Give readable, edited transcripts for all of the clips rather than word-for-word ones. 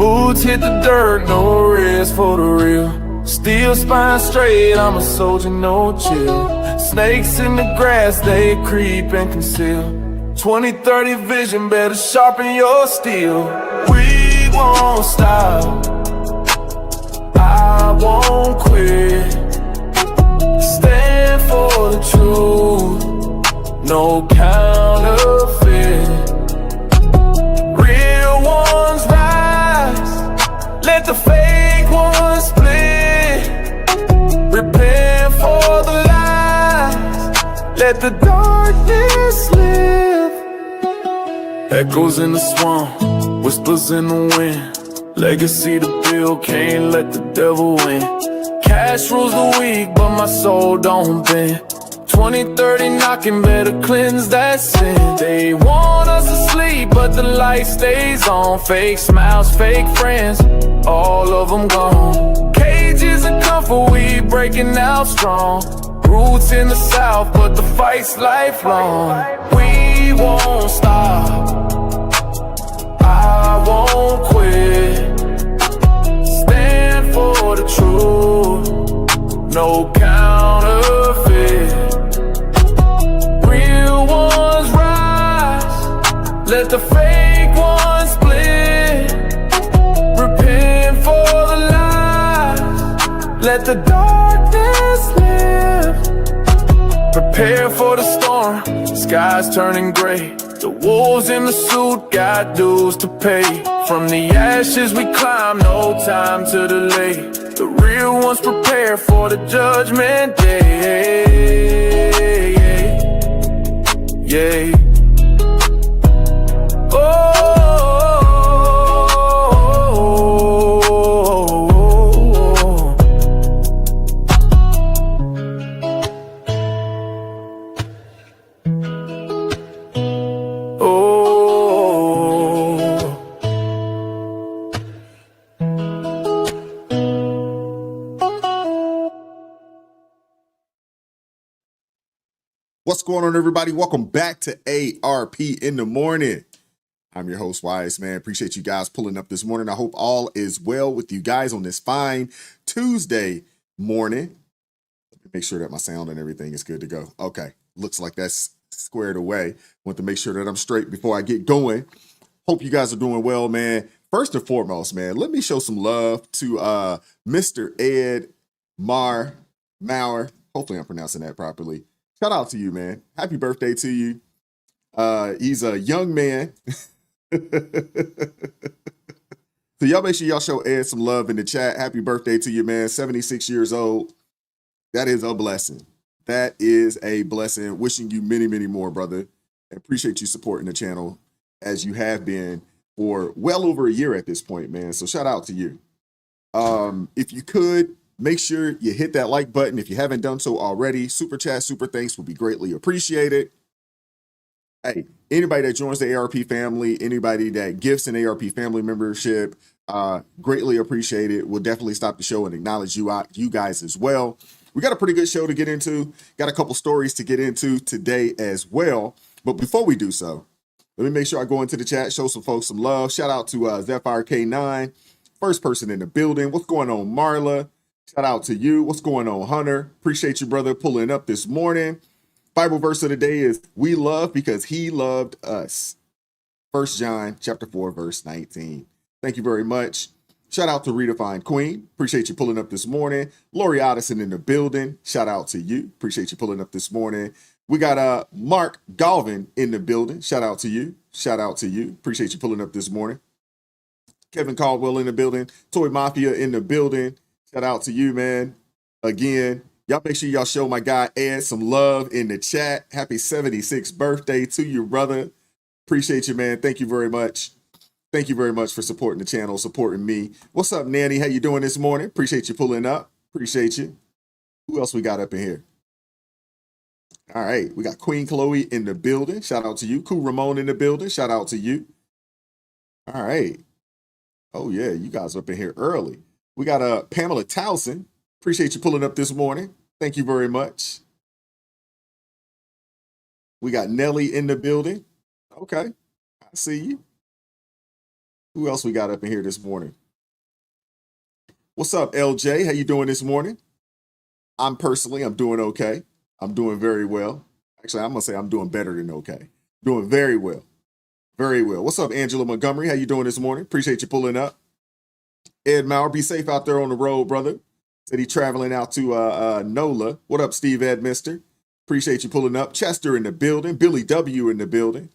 Boots hit the dirt, no rest for the real. Still spine straight, I'm a soldier, no chill. Snakes in the grass, they creep and conceal. 20/30 vision, better sharpen your steel. We won't stop, I won't quit. Stand for the truth, no counterfeit. Real ones rise, let the fake ones split. Prepare for the lies, let the darkness live. Echoes in the swamp, whispers in the wind. Legacy to build, can't let the devil win. Cash rules the weak, but my soul don't bend. 20/30 knocking, better cleanse that sin. They want us to sleep, but the light stays on. Fake smiles, fake friends, all of them gone. Cages of comfort, we breaking out strong. Roots in the south, but the fight's lifelong. We won't stop, I won't quit. Stand for the truth, no counterfeit. Real ones rise, let the fake ones split. Repent for the lies, let the darkness live. Prepare for the storm, skies turning gray. The wolves in the suit got dues to pay. From the ashes we climb, no time to delay. The real ones prepare for the judgment day. Yeah. What's going on, everybody? Welcome back to ARP in the morning. I'm your host, Wise Man. Appreciate you guys pulling up this morning. I hope all is well with you guys on this fine Tuesday morning. Let me make sure that my sound and everything is good to go. Okay, looks like that's squared away. Want to make sure that I'm straight before I get going. Hope you guys are doing well, man. First and foremost, man, let me show some love to Mr. Ed Maurer. Hopefully I'm pronouncing that properly. Shout out to you, man. Happy birthday to you. He's a young man. So y'all make sure y'all show Ed some love in the chat. Happy birthday to you, man. 76 years old. That is a blessing. That is a blessing. Wishing you many, many more, brother. And appreciate you supporting the channel as you have been for well over a year at this point, man. So shout out to you. If you could, make sure you hit that like button if you haven't done so already. Super chat, super thanks will be greatly appreciated. Hey, anybody that joins the ARP family, anybody that gifts an ARP family membership, greatly appreciated. We'll definitely stop the show and acknowledge you guys as well. We got a pretty good show to get into. Got a couple stories to get into today as well. But before we do so, let me make sure I go into the chat, show some folks some love. Shout out to Zephyr K9, first person in the building. What's going on, Marla? Shout out to you. What's going on, Hunter? Appreciate you, brother, pulling up this morning. Bible verse of the day is, we love because he loved us. 1 John chapter 4, verse 19. Thank you very much. Shout out to Redefined Queen. Appreciate you pulling up this morning. Lori Addison in the building. Shout out to you. Appreciate you pulling up this morning. We got Mark Galvin in the building. Shout out to you. Shout out to you. Appreciate you pulling up this morning. Kevin Caldwell in the building. Toy Mafia in the building. Shout out to you, man. Again, y'all make sure y'all show my guy Ed some love in the chat. Happy 76th birthday to you, brother. Appreciate you, man. Thank you very much. Thank you very much for supporting the channel, supporting me. What's up, Nanny? How you doing this morning? Appreciate you pulling up. Appreciate you. Who else we got up in here? All right, we got Queen Chloe in the building. Shout out to you. Cool Ramon in the building. Shout out to you. All right. Oh, yeah, you guys up in here early. We got Pamela Towson. Appreciate you pulling up this morning. Thank you very much. We got Nelly in the building. Okay, I see you. Who else we got up in here this morning? What's up, LJ? How you doing this morning? I'm doing okay. I'm doing very well. Actually, I'm gonna say I'm doing better than okay. Doing very well. Very well. What's up, Angela Montgomery? How you doing this morning? Appreciate you pulling up. Ed Maurer, be safe out there on the road, brother. Said he traveling out to NOLA. What up, Steve Edmister? Appreciate you pulling up. Chester in the building. Billy W in the building.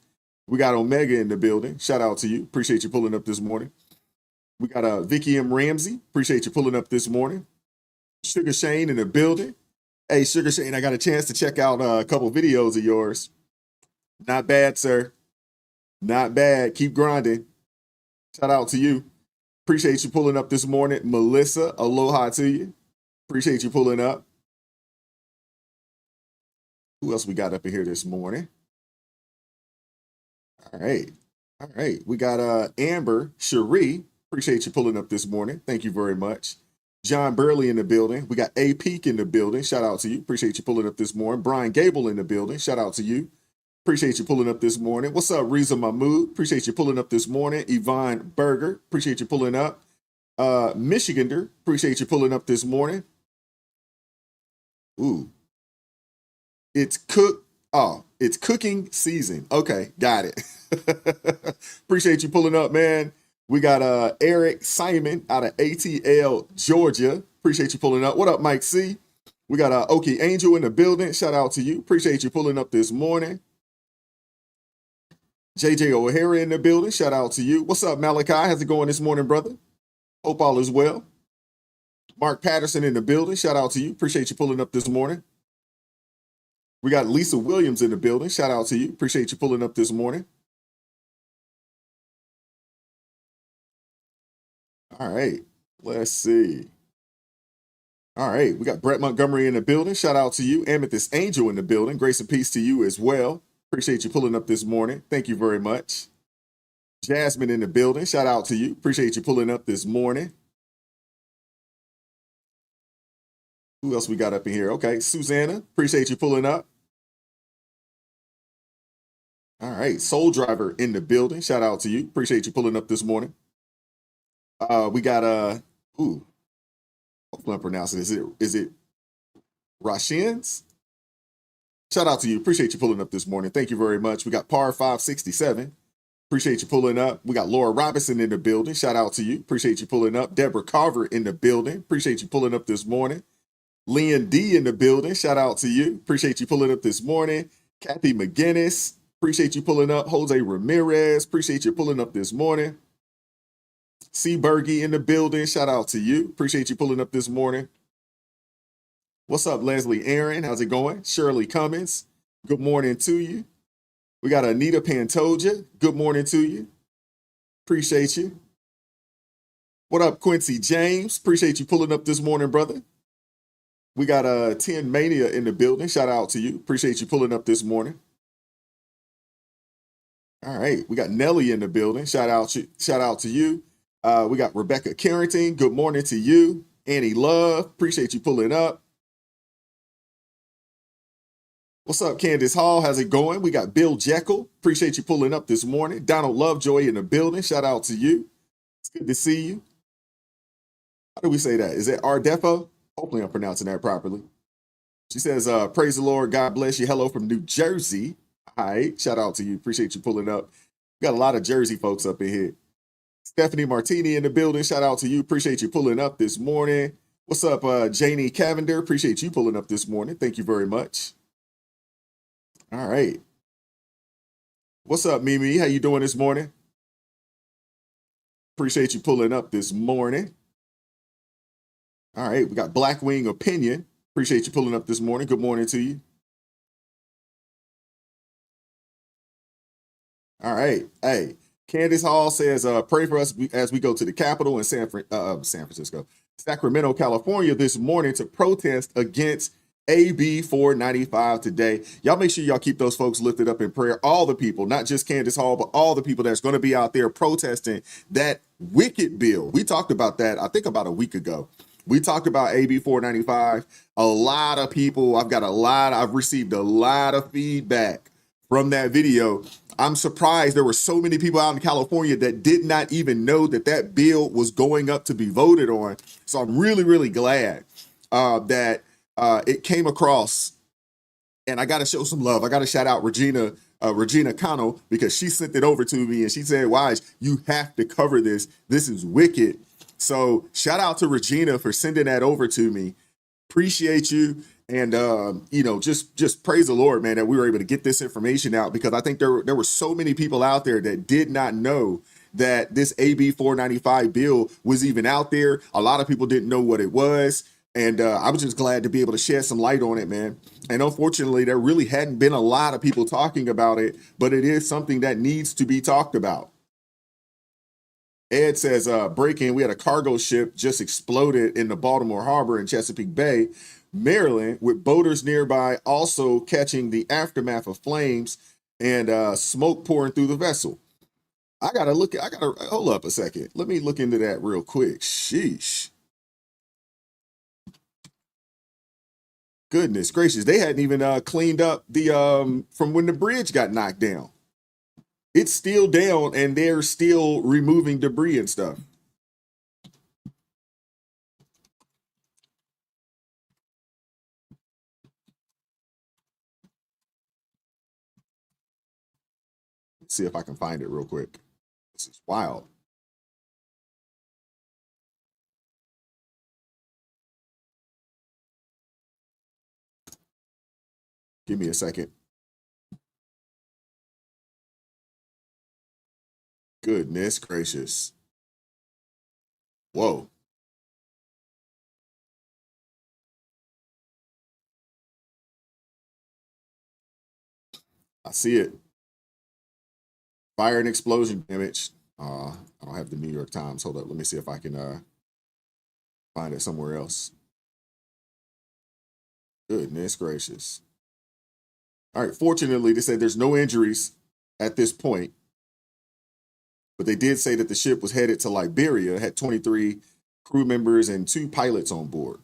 We got Omega in the building. Shout out to you. Appreciate you pulling up this morning. We got Vicky M. Ramsey. Appreciate you pulling up this morning. Sugar Shane in the building. Hey, Sugar Shane, I got a chance to check out a couple videos of yours. Not bad, sir. Not bad. Keep grinding. Shout out to you. Appreciate you pulling up this morning. Melissa, aloha to you. Appreciate you pulling up. Who else we got up in here this morning? All right. All right. We got Amber Cherie. Appreciate you pulling up this morning. Thank you very much. John Burley in the building. We got A Peak in the building. Shout out to you. Appreciate you pulling up this morning. Brian Gable in the building. Shout out to you. Appreciate you pulling up this morning. What's up, Reza Mahmood? Appreciate you pulling up this morning. Yvonne Berger. Appreciate you pulling up. Michigander. Appreciate you pulling up this morning. Ooh. It's cooking season. Okay, got it. Appreciate you pulling up, man. We got Eric Simon out of ATL, Georgia. Appreciate you pulling up. What up, Mike C? We got Okie Angel in the building. Shout out to you. Appreciate you pulling up this morning. JJ O'Hara in the building. Shout out to you. What's up, Malachi? How's it going this morning, brother? Hope all is well. Mark Patterson in the building. Shout out to you. Appreciate you pulling up this morning. We got Lisa Williams in the building. Shout out to you. Appreciate you pulling up this morning. All right. Let's see. All right. We got Brett Montgomery in the building. Shout out to you. Amethyst Angel in the building. Grace and peace to you as well. Appreciate you pulling up this morning. Thank you very much. Jasmine in the building. Shout out to you. Appreciate you pulling up this morning. Who else we got up in here? Okay, Susanna. Appreciate you pulling up. All right, Soul Driver in the building. Shout out to you. Appreciate you pulling up this morning. We got hopefully I'm pronouncing this. Is it Rashins? Shout out to you. Appreciate you pulling up this morning. Thank you very much. We got Par 567. Appreciate you pulling up. We got Laura Robinson in the building. Shout out to you. Appreciate you pulling up. Deborah Carver in the building. Appreciate you pulling up this morning. Leon D in the building. Shout out to you. Appreciate you pulling up this morning. Kathy McGinnis. Appreciate you pulling up. Jose Ramirez. Appreciate you pulling up this morning. C. Bergie in the building. Shout out to you. Appreciate you pulling up this morning. What's up, Leslie Aaron? How's it going? Shirley Cummins. Good morning to you. We got Anita Pantoja. Good morning to you. Appreciate you. What up, Quincy James? Appreciate you pulling up this morning, brother. We got 10 Mania in the building. Shout out to you. Appreciate you pulling up this morning. All right. We got Nelly in the building. Shout out to you. We got Rebecca Carrington. Good morning to you. Annie Love. Appreciate you pulling up. What's up, Candace Hall? How's it going? We got Bill Jekyll. Appreciate you pulling up this morning. Donald Lovejoy in the building. Shout out to you. It's good to see you. How do we say that? Is it Ardefo? Hopefully I'm pronouncing that properly. She says, praise the Lord. God bless you. Hello from New Jersey. All right. Shout out to you. Appreciate you pulling up. We got a lot of Jersey folks up in here. Stephanie Martini in the building. Shout out to you. Appreciate you pulling up this morning. What's up, Janie Cavender? Appreciate you pulling up this morning. Thank you very much. All right. What's up, Mimi? How you doing this morning? Appreciate you pulling up this morning. All right. We got Blackwing Opinion. Appreciate you pulling up this morning. Good morning to you. All right. Hey, Candace Hall says, pray for us as we go to the Capitol in San Francisco, Sacramento, California this morning to protest against AB 495 today. Y'all make sure y'all keep those folks lifted up in prayer. All the people, not just Candace Hall, but all the people that's going to be out there protesting that wicked bill. We talked about that, I think, about a week ago. We talked about AB 495. A lot of people, I've received a lot of feedback from that video. I'm surprised there were so many people out in California that did not even know that that bill was going up to be voted on. So I'm really, really glad that it came across. And I got to show some love. I got to shout out Regina Cano, because she sent it over to me and she said, Wise, you have to cover this. This is wicked. So shout out to Regina for sending that over to me. Appreciate you. And, just praise the Lord, man, that we were able to get this information out, because I think there were so many people out there that did not know that this AB 495 bill was even out there. A lot of people didn't know what it was. And I was just glad to be able to shed some light on it, man. And unfortunately, there really hadn't been a lot of people talking about it, but it is something that needs to be talked about. Ed says, breaking, we had a cargo ship just exploded in the Baltimore Harbor in Chesapeake Bay, Maryland, with boaters nearby also catching the aftermath of flames and smoke pouring through the vessel. I gotta hold up a second. Let me look into that real quick. Sheesh. Goodness gracious, they hadn't even cleaned up the from when the bridge got knocked down. It's still down and they're still removing debris and stuff. Let's see if I can find it real quick. This is wild. Give me a second. Goodness gracious. Whoa. I see it. Fire and explosion damage. I don't have the New York Times. Hold up. Let me see if I can find it somewhere else. Goodness gracious. All right. Fortunately, they said there's no injuries at this point. But they did say that the ship was headed to Liberia, had 23 crew members and 2 pilots on board.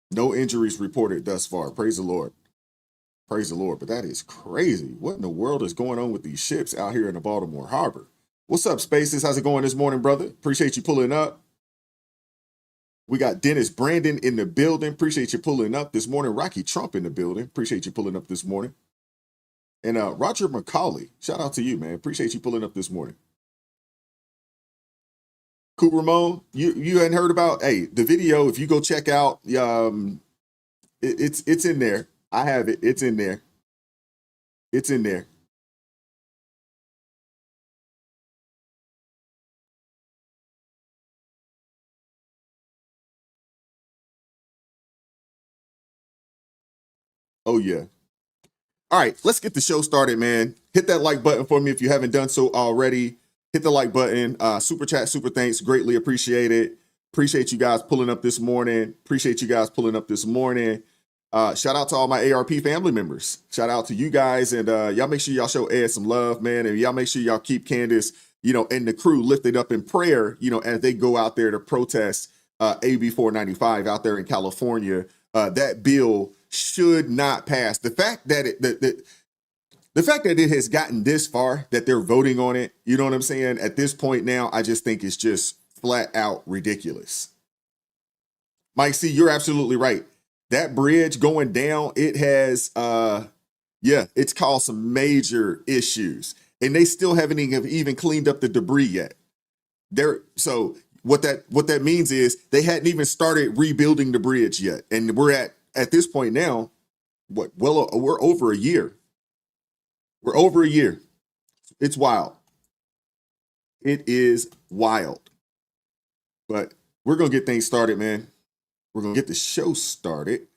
No injuries reported thus far. Praise the Lord. Praise the Lord. But that is crazy. What in the world is going on with these ships out here in the Baltimore Harbor? What's up, Spaces? How's it going this morning, brother? Appreciate you pulling up. We got Dennis Brandon in the building. Appreciate you pulling up this morning. Rocky Trump in the building. Appreciate you pulling up this morning. And Roger McCauley, shout out to you, man. Appreciate you pulling up this morning. Cool Ramon, you hadn't heard about, hey, the video, if you go check out, it's in there. I have it. It's in there. It's in there. Oh, yeah. All right, let's get the show started, man. Hit that like button for me if you haven't done so already. Hit the like button. Super chat, super thanks. Greatly appreciate it. Appreciate you guys pulling up this morning. Shout out to all my ARP family members. Shout out to you guys. And y'all make sure y'all show Ed some love, man. And y'all make sure y'all keep Candace, and the crew lifted up in prayer, as they go out there to protest AB 495 out there in California. That bill should not pass. The fact that it has gotten this far, that they're voting on it, you know what I'm saying? At this point now, I just think it's just flat out ridiculous. Mike C, you're absolutely right. That bridge going down, it has, it's caused some major issues. And they still haven't even cleaned up the debris yet. So what that means is they hadn't even started rebuilding the bridge yet. And we're at this point now, we're over a year. We're over a year. It's wild. It is wild. But we're going to get things started, man. We're going to get the show started.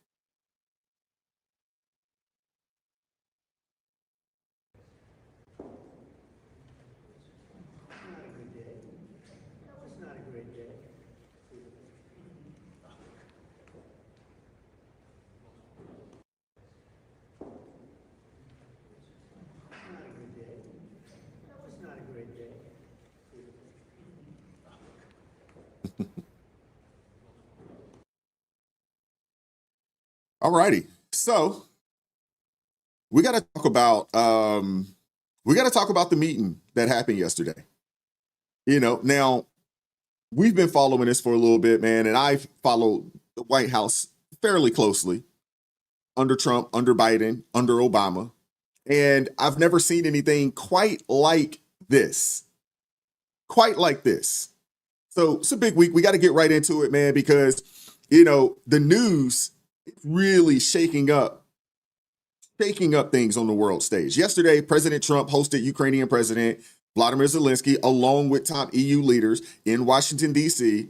All righty. So we got to talk about the meeting that happened yesterday. Now we've been following this for a little bit, man, and I've followed the White House fairly closely under Trump, under Biden, under Obama, and I've never seen anything quite like this. Quite like this. So it's a big week. We got to get right into it, man, because the news is really shaking up things on the world stage. Yesterday, President Trump hosted Ukrainian President Vladimir Zelensky along with top EU leaders in Washington, D.C.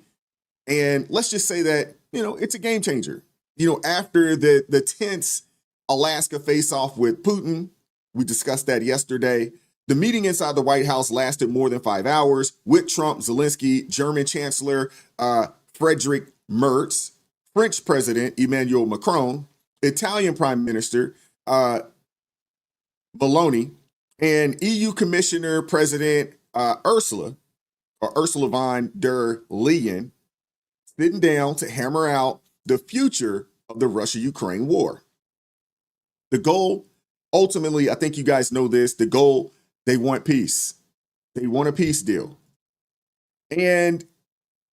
And let's just say that, it's a game changer. After the tense Alaska face-off with Putin, we discussed that yesterday. The meeting inside the White House lasted more than 5 hours with Trump, Zelensky, German Chancellor Friedrich Merz, French President Emmanuel Macron, Italian Prime Minister Meloni, and EU Commissioner President Ursula von der Leyen sitting down to hammer out the future of the Russia-Ukraine war. The goal, ultimately, I think you guys know this, the goal, they want peace. They want a peace deal. And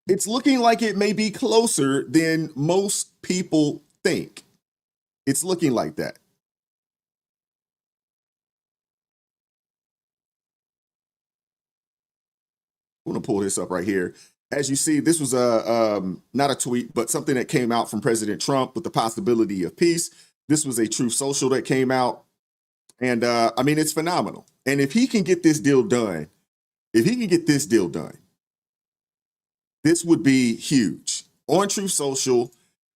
it's looking like it may be closer than most people think. It's looking like that. I'm going to pull this up right here. As you see, this was not a tweet, but something that came out from President Trump with the possibility of peace. This was a Truth Social that came out. And it's phenomenal. And if he can get this deal done, this would be huge. On Truth Social,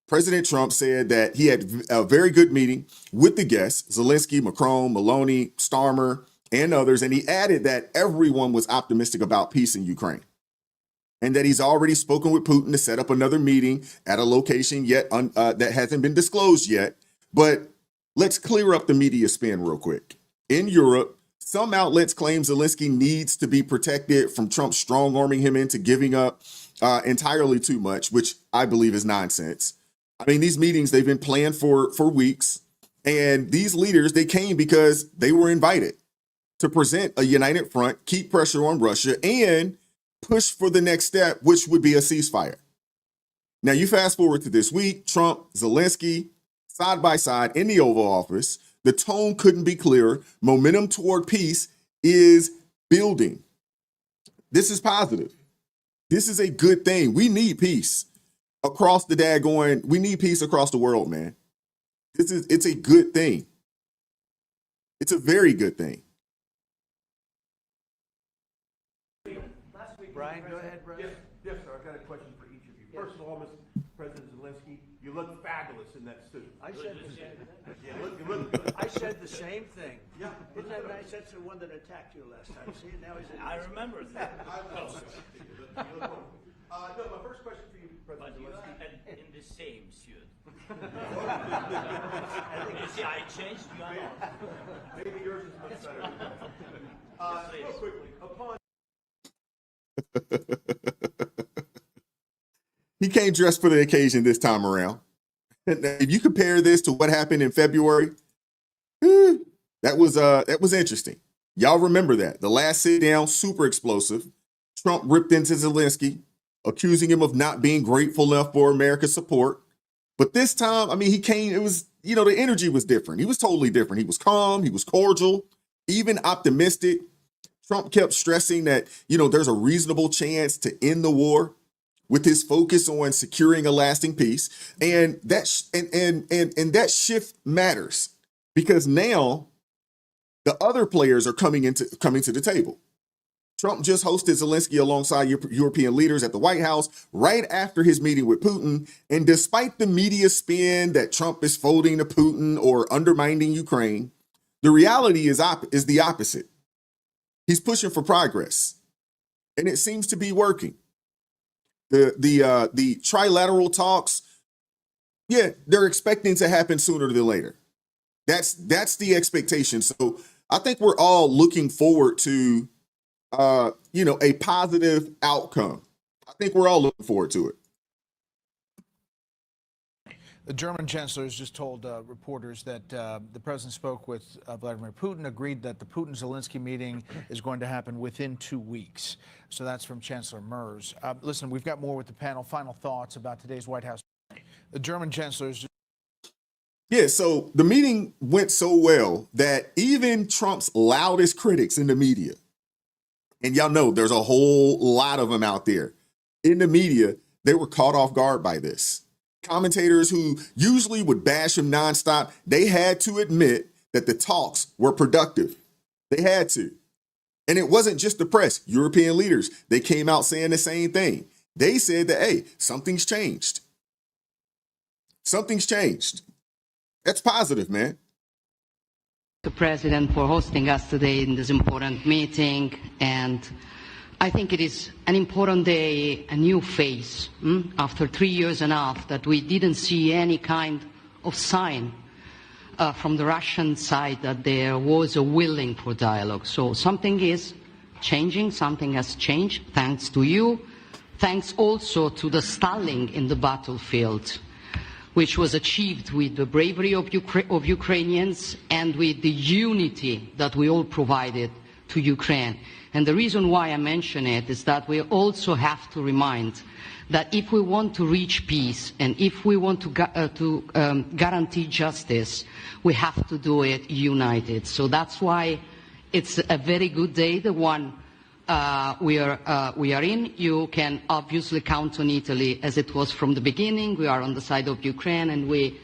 President Trump said that he had a very good meeting with the guests, Zelensky, Macron, Meloni, Starmer, and others. And he added that everyone was optimistic about peace in Ukraine. And that he's already spoken with Putin to set up another meeting at a location that hasn't been disclosed yet. But let's clear up the media spin real quick. In Europe, some outlets claim Zelensky needs to be protected from Trump strong-arming him into giving up entirely too much, which I believe is nonsense. These meetings, they've been planned for weeks. And these leaders, they came because they were invited to present a united front, keep pressure on Russia, and push for the next step, which would be a ceasefire. Now, you fast forward to this week, Trump, Zelensky, side by side in the Oval Office. The tone couldn't be clearer. Momentum toward peace is building. This is positive. This is a good thing. We need peace across the we need peace across the world, man. It's a good thing. It's a very good thing. Brian, go ahead, Brian. Yes, sir. I've got a question for each of you. First of all, Mr. President Zelensky, you look fabulous in that suit. I said the same thing. Yeah, you look good. I said the same thing. Yeah. Isn't that nice? That's the one that attacked you last time. See, now he's. I remember that. I know. You look wonderful. No, my first question for you, President But you Zelensky. had in the same suit. You see, I changed you are not. Maybe yours is much better. Real quickly, upon He came dressed for the occasion this time around. If you compare this to what happened in February, that was interesting. Y'all remember that. The last sit down, super explosive. Trump ripped into Zelensky, accusing him of not being grateful enough for America's support. But this time, he came, it was, the energy was different. He was totally different. He was calm, he was cordial, even optimistic. Trump kept stressing that, there's a reasonable chance to end the war with his focus on securing a lasting peace. And that that shift matters because now the other players are coming to the table. Trump just hosted Zelensky alongside European leaders at the White House right after his meeting with Putin. And despite the media spin that Trump is folding to Putin or undermining Ukraine, the reality is the opposite. He's pushing for progress, and it seems to be working. The trilateral talks, they're expecting to happen sooner than later. That's the expectation. So I think we're all looking forward to a positive outcome. I think we're all looking forward to it. The German chancellor has just told reporters that the president spoke with Vladimir Putin, agreed that the Putin-Zelensky meeting is going to happen within 2 weeks. So that's from Chancellor Merz. Listen, we've got more with the panel. Final thoughts about today's White House. The German chancellor is just Yeah, so the meeting went so well that even Trump's loudest critics in the media, and y'all know there's a whole lot of them out there in the media, they were caught off guard by this. Commentators who usually would bash him nonstop, they had to admit that the talks were productive. They had to. And it wasn't just the press. European leaders, they came out saying the same thing. They said that, hey, something's changed. Something's changed. That's positive, man. The President for hosting us today in this important meeting, and I think it is an important day, a new phase, after 3 years and a half that we didn't see any kind of sign from the Russian side that there was a willing for dialogue. So something is changing, something has changed, thanks to you, thanks also to the stalling in the battlefield, which was achieved with the bravery of Ukrainians and with the unity that we all provided to Ukraine. And the reason why I mention it is that we also have to remind that if we want to reach peace and if we want to guarantee justice, we have to do it united. So that's why it's a very good day, the one we are in. You can obviously count on Italy as it was from the beginning. We are on the side of Ukraine, and we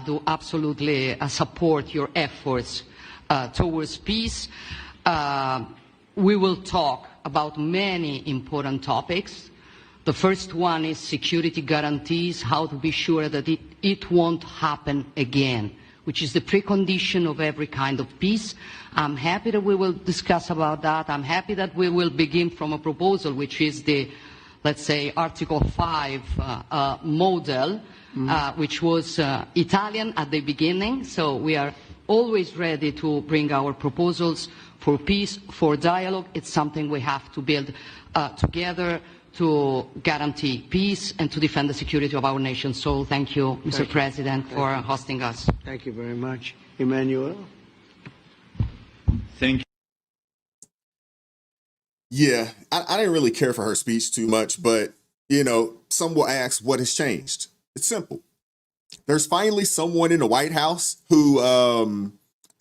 do absolutely support your efforts towards peace. We will talk about many important topics. The first one is security guarantees, how to be sure that it won't happen again, which is the precondition of every kind of peace. I'm happy that we will discuss about that. I'm happy that we will begin from a proposal, which is the, let's say, Article 5 model, which was Italian at the beginning. So we are always ready to bring our proposals for peace, for dialogue. It's something we have to build together to guarantee peace and to defend the security of our nation. So thank you, Mr. President, for hosting us. Thank you very much. Emmanuel? Thank you. Yeah, I didn't really care for her speech too much, but, you know, some will ask what has changed. It's simple. There's finally someone in the White House who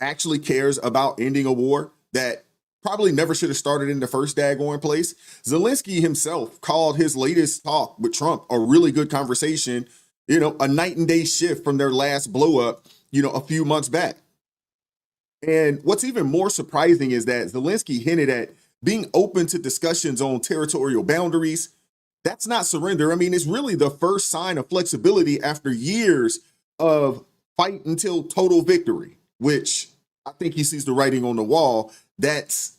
actually cares about ending a war that probably never should have started in the first daggone place. Zelensky himself called his latest talk with Trump a really good conversation, you know, a night and day shift from their last blow up, you know, a few months back. And what's even more surprising is that Zelensky hinted at being open to discussions on territorial boundaries. That's not surrender. I mean, it's really the first sign of flexibility after years of fight until total victory, which I think he sees the writing on the wall. That's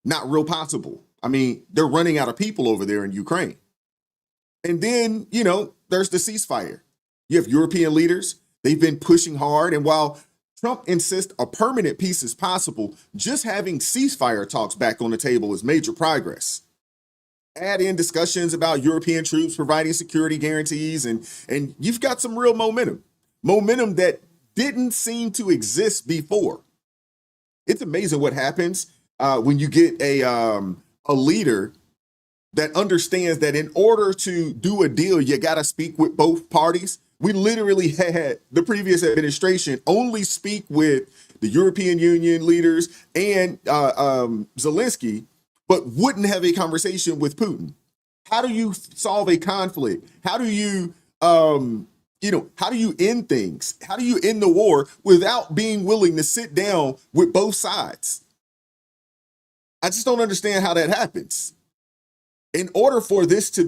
not real possible. I mean, they're running out of people over there in Ukraine. And then, you know, there's the ceasefire. You have European leaders. They've been pushing hard. And while Trump insists a permanent peace is possible, just having ceasefire talks back on the table is major progress. Add in discussions about European troops providing security guarantees, and you've got some real momentum that didn't seem to exist before. It's amazing what happens when you get a leader that understands that in order to do a deal, you got to speak with both parties. We literally had the previous administration only speak with the European Union leaders and Zelensky, but wouldn't have a conversation with Putin. How do you solve a conflict? How do you, how do you end things? How do you end the war without being willing to sit down with both sides? I just don't understand how that happens. In order for this to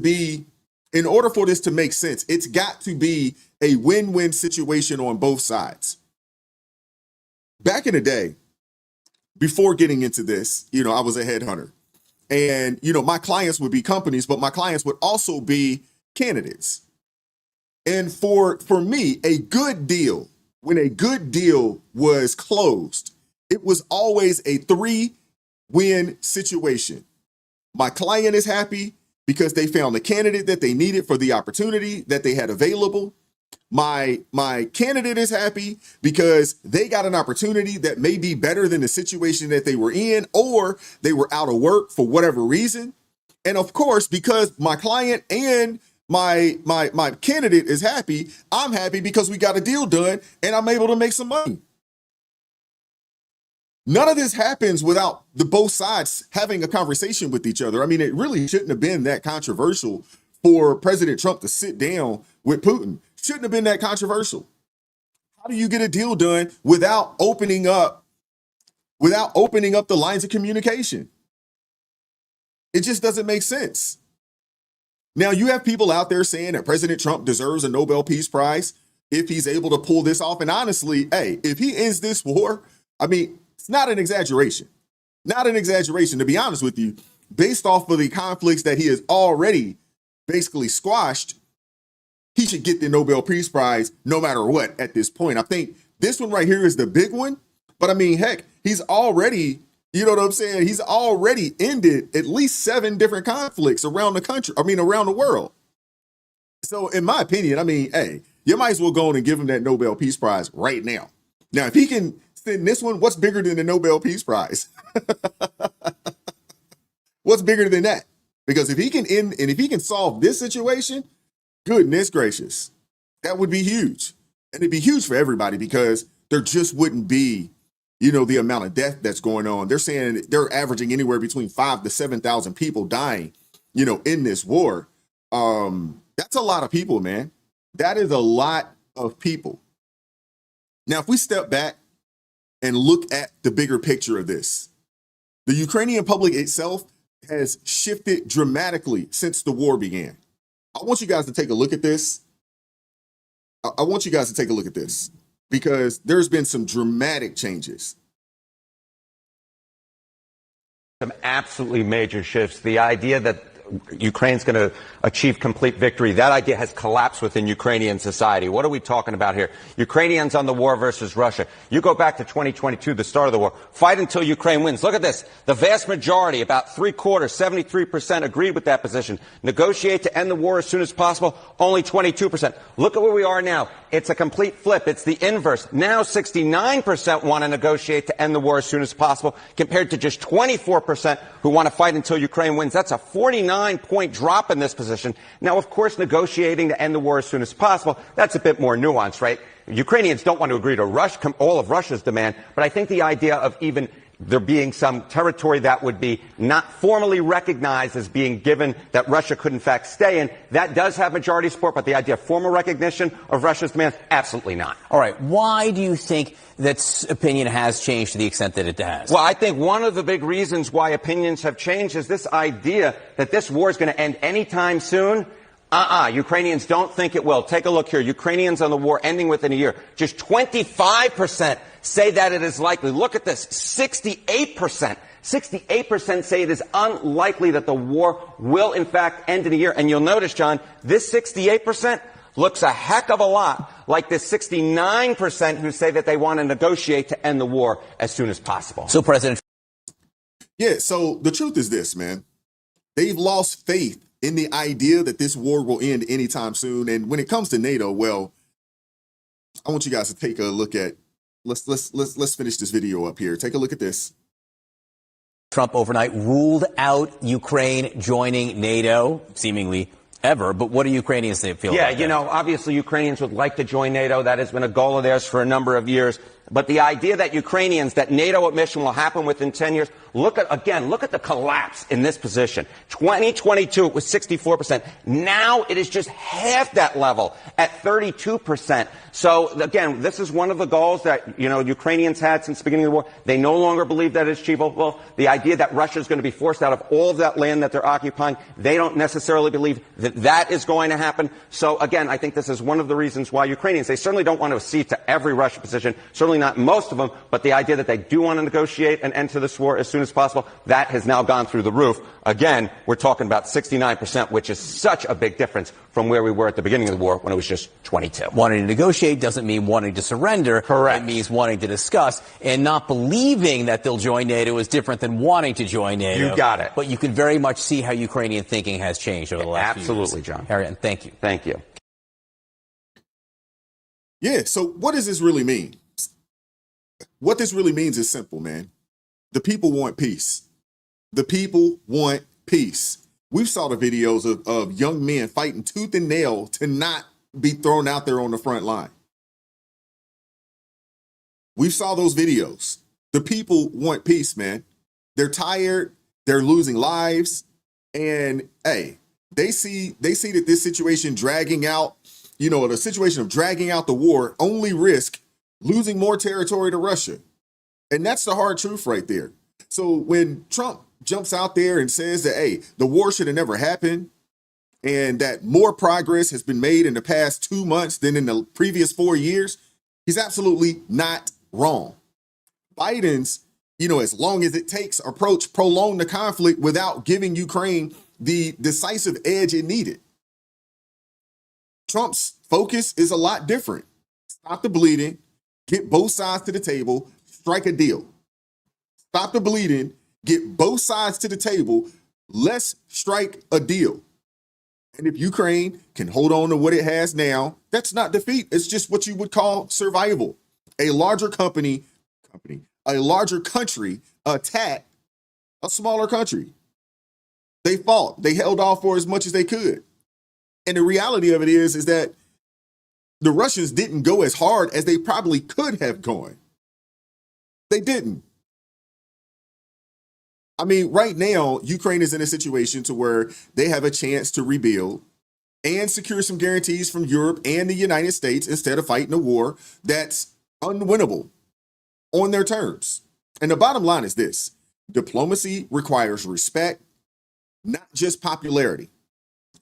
make sense, it's got to be a win-win situation on both sides. Back in the day, before getting into this, I was a headhunter. And, my clients would be companies, but my clients would also be candidates. And for me, a good deal, when a good deal was closed, it was always a 3-win situation. My client is happy because they found the candidate that they needed for the opportunity that they had available. My candidate is happy because they got an opportunity that may be better than the situation that they were in, or they were out of work for whatever reason. And of course, because my client and my candidate is happy, I'm happy because we got a deal done and I'm able to make some money. None of this happens without the both sides having a conversation with each other. I mean, it really shouldn't have been that controversial for President Trump to sit down with Putin. Shouldn't have been that controversial. How do you get a deal done without opening up the lines of communication? It just doesn't make sense. Now, you have people out there saying that President Trump deserves a Nobel Peace Prize if he's able to pull this off. And honestly, hey, if he ends this war, I mean, it's not an exaggeration. Not an exaggeration, to be honest with you, based off of the conflicts that he has already basically squashed. He should get the Nobel Peace Prize no matter what at this point. I think this one right here is the big one. But I mean, heck, he's already, you know what I'm saying? He's already ended at least 7 different conflicts around the country. I mean, around the world. So in my opinion, I mean, hey, you might as well go on and give him that Nobel Peace Prize right now. Now, if he can send this one, what's bigger than the Nobel Peace Prize? What's bigger than that? Because if he can end and if he can solve this situation, goodness gracious, that would be huge. And it'd be huge for everybody because there just wouldn't be, you know, the amount of death that's going on. They're saying they're averaging anywhere between 5,000 to 7,000 people dying, you know, in this war. That's a lot of people, man. That is a lot of people. Now, if we step back and look at the bigger picture of this, the Ukrainian public itself has shifted dramatically since the war began. I want you guys to take a look at this. I want you guys to take a look at this because there's been some dramatic changes. Some absolutely major shifts. The idea that Ukraine's going to achieve complete victory, that idea has collapsed within Ukrainian society. What are we talking about here? Ukrainians on the war versus Russia. You go back to 2022, the start of the war. Fight until Ukraine wins. Look at this. The vast majority, about 3/4, 73% agreed with that position. Negotiate to end the war as soon as possible, only 22%. Look at where we are now. It's a complete flip. It's the inverse. Now 69% want to negotiate to end the war as soon as possible, compared to just 24% who want to fight until Ukraine wins. That's a 49-point drop in this position. Now, of course, negotiating to end the war as soon as possible, that's a bit more nuanced, right? Ukrainians don't want to agree to all of Russia's demand, but I think the idea of even there being some territory that would be not formally recognized as being given that Russia could in fact stay in, that does have majority support, but the idea of formal recognition of Russia's demands, absolutely not. All right. Why do you think that opinion has changed to the extent that it has? Well, I think one of the big reasons why opinions have changed is this idea that this war is going to end anytime soon. Ukrainians don't think it will. Take a look here. Ukrainians on the war ending within a year. Just 25% say that it is likely. Look at this. 68%. 68% say it is unlikely that the war will, in fact, end in a year. And you'll notice, John, this 68% looks a heck of a lot like this 69% who say that they want to negotiate to end the war as soon as possible. So, President. Yeah, so the truth is this, man. They've lost faith in the idea that this war will end anytime soon. And when it comes to NATO, well, I want you guys to take a look at, let's finish this video up here. Take a look at this. Trump overnight ruled out Ukraine joining NATO, seemingly ever. But what do Ukrainians feel about that? Yeah, you know, obviously Ukrainians would like to join NATO. That has been a goal of theirs for a number of years. But the idea that that NATO admission will happen within 10 years, look at the collapse in this position. 2022, it was 64%. Now it is just half that level at 32%. So again, this is one of the goals that, you know, Ukrainians had since the beginning of the war. They no longer believe that it's achievable. Well, the idea that Russia is going to be forced out of all of that land that they're occupying, they don't necessarily believe that that is going to happen. So again, I think this is one of the reasons why Ukrainians, they certainly don't want to accede to every Russian position, certainly not most of them, but the idea that they do want to negotiate and end to this war as soon as possible, that has now gone through the roof. Again, we're talking about 69%, which is such a big difference from where we were at the beginning of the war when it was just 22. Wanting to negotiate doesn't mean wanting to surrender. Correct. It means wanting to discuss, and not believing that they'll join NATO is different than wanting to join NATO. You got it. But you can very much see how Ukrainian thinking has changed over the last few years. Absolutely, John. Harriet, thank you. Thank you. Yeah, so what does this really mean? What this really means is simple, man. The people want peace. The people want peace. We've saw the videos of young men fighting tooth and nail to not be thrown out there on the front line. We saw those videos. The people want peace, man. They're tired. They're losing lives. And hey, they see that this situation dragging out, the situation of dragging out the war only risk losing more territory to Russia. And that's the hard truth right there. So when Trump jumps out there and says that, hey, the war should have never happened and that more progress has been made in the past 2 months than in the previous 4 years, he's absolutely not wrong. Biden's, as long as it takes approach prolonged the conflict without giving Ukraine the decisive edge it needed. Trump's focus is a lot different. Stop the bleeding, get both sides to the table, strike a deal. Stop the bleeding, get both sides to the table, let's strike a deal. And if Ukraine can hold on to what it has now, that's not defeat. It's just what you would call survival. A larger a larger country attacked a smaller country. They fought. They held off for as much as they could. And the reality of it is that the Russians didn't go as hard as they probably could have gone. They didn't. I mean, right now, Ukraine is in a situation to where they have a chance to rebuild and secure some guarantees from Europe and the United States instead of fighting a war that's unwinnable on their terms. And the bottom line is this: diplomacy requires respect, not just popularity.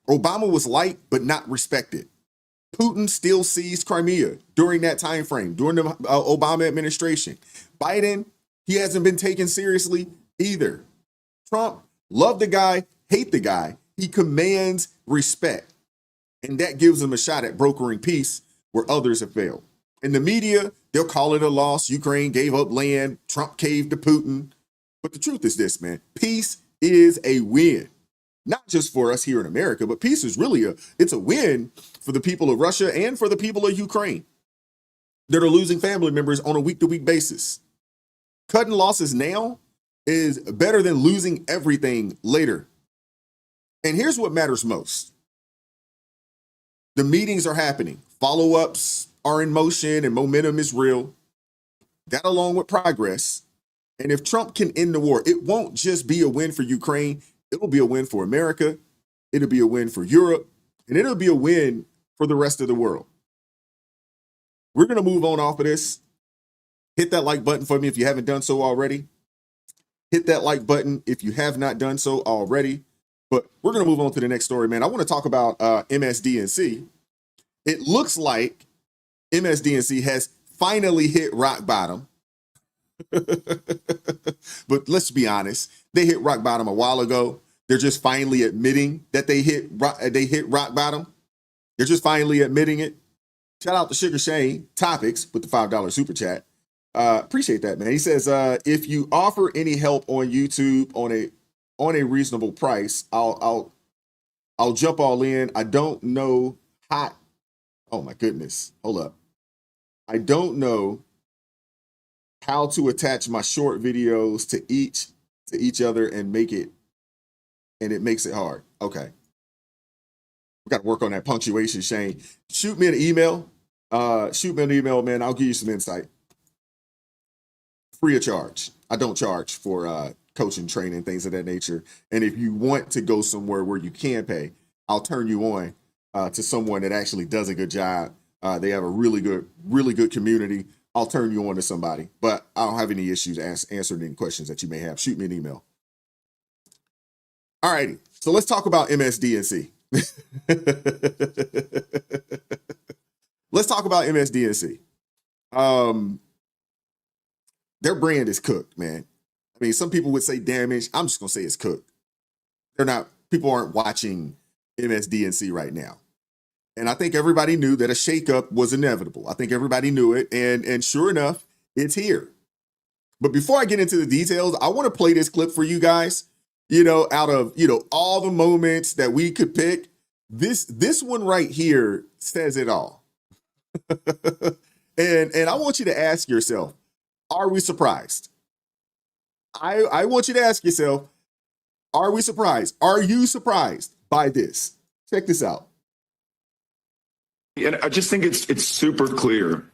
Obama was liked, but not respected. Putin still seized Crimea during that time frame, during the Obama administration. Biden, he hasn't been taken seriously either. Trump, love the guy, hate the guy. He commands respect. And that gives him a shot at brokering peace where others have failed. In the media, they'll call it a loss. Ukraine gave up land. Trump caved to Putin. But the truth is this, man. Peace is a win. Not just for us here in America, but peace is really it's a win for the people of Russia and for the people of Ukraine that are losing family members on a week-to-week basis. Cutting losses now is better than losing everything later. And here's what matters most. The meetings are happening. Follow-ups are in motion and momentum is real. That along with progress. And if Trump can end the war, it won't just be a win for Ukraine. It'll be a win for America. It'll be a win for Europe. And it'll be a win for the rest of the world. We're going to move on off of this. Hit that like button for me if you haven't done so already. Hit that like button if you have not done so already. But we're going to move on to the next story, man. I want to talk about MSDNC. It looks like MSDNC has finally hit rock bottom. But let's be honest, they hit rock bottom a while ago. They're just finally admitting that they hit rock bottom. They're just finally admitting it. Shout out to Sugar Shane Topics with the $5 super chat. Appreciate that, man. He says, if you offer any help on YouTube on a reasonable price, I'll jump all in. I don't know how. Oh my goodness. Hold up. I don't know how to attach my short videos to each other and it makes it hard. Okay. We got to work on that punctuation, Shane. Shoot me an email. Man. I'll give you some insight. Free of charge. I don't charge for coaching, training, things of that nature. And if you want to go somewhere where you can pay, I'll turn you on to someone that actually does a good job. They have a really good community. I'll turn you on to somebody, but I don't have any issues answering any questions that you may have. Shoot me an email. All righty. So let's talk about MSDNC. Let's talk about MSDNC. Their brand is cooked, man. I mean, some people would say damaged. I'm just going to say it's cooked. People aren't watching MSDNC right now. And I think everybody knew that a shakeup was inevitable. I think everybody knew it. And sure enough, it's here. But before I get into the details, I want to play this clip for you guys. Out of, all the moments that we could pick, this one right here says it all. and I want you to ask yourself, are we surprised? I want you to ask yourself, are we surprised? Are you surprised by this? Check this out. And I just think it's super clear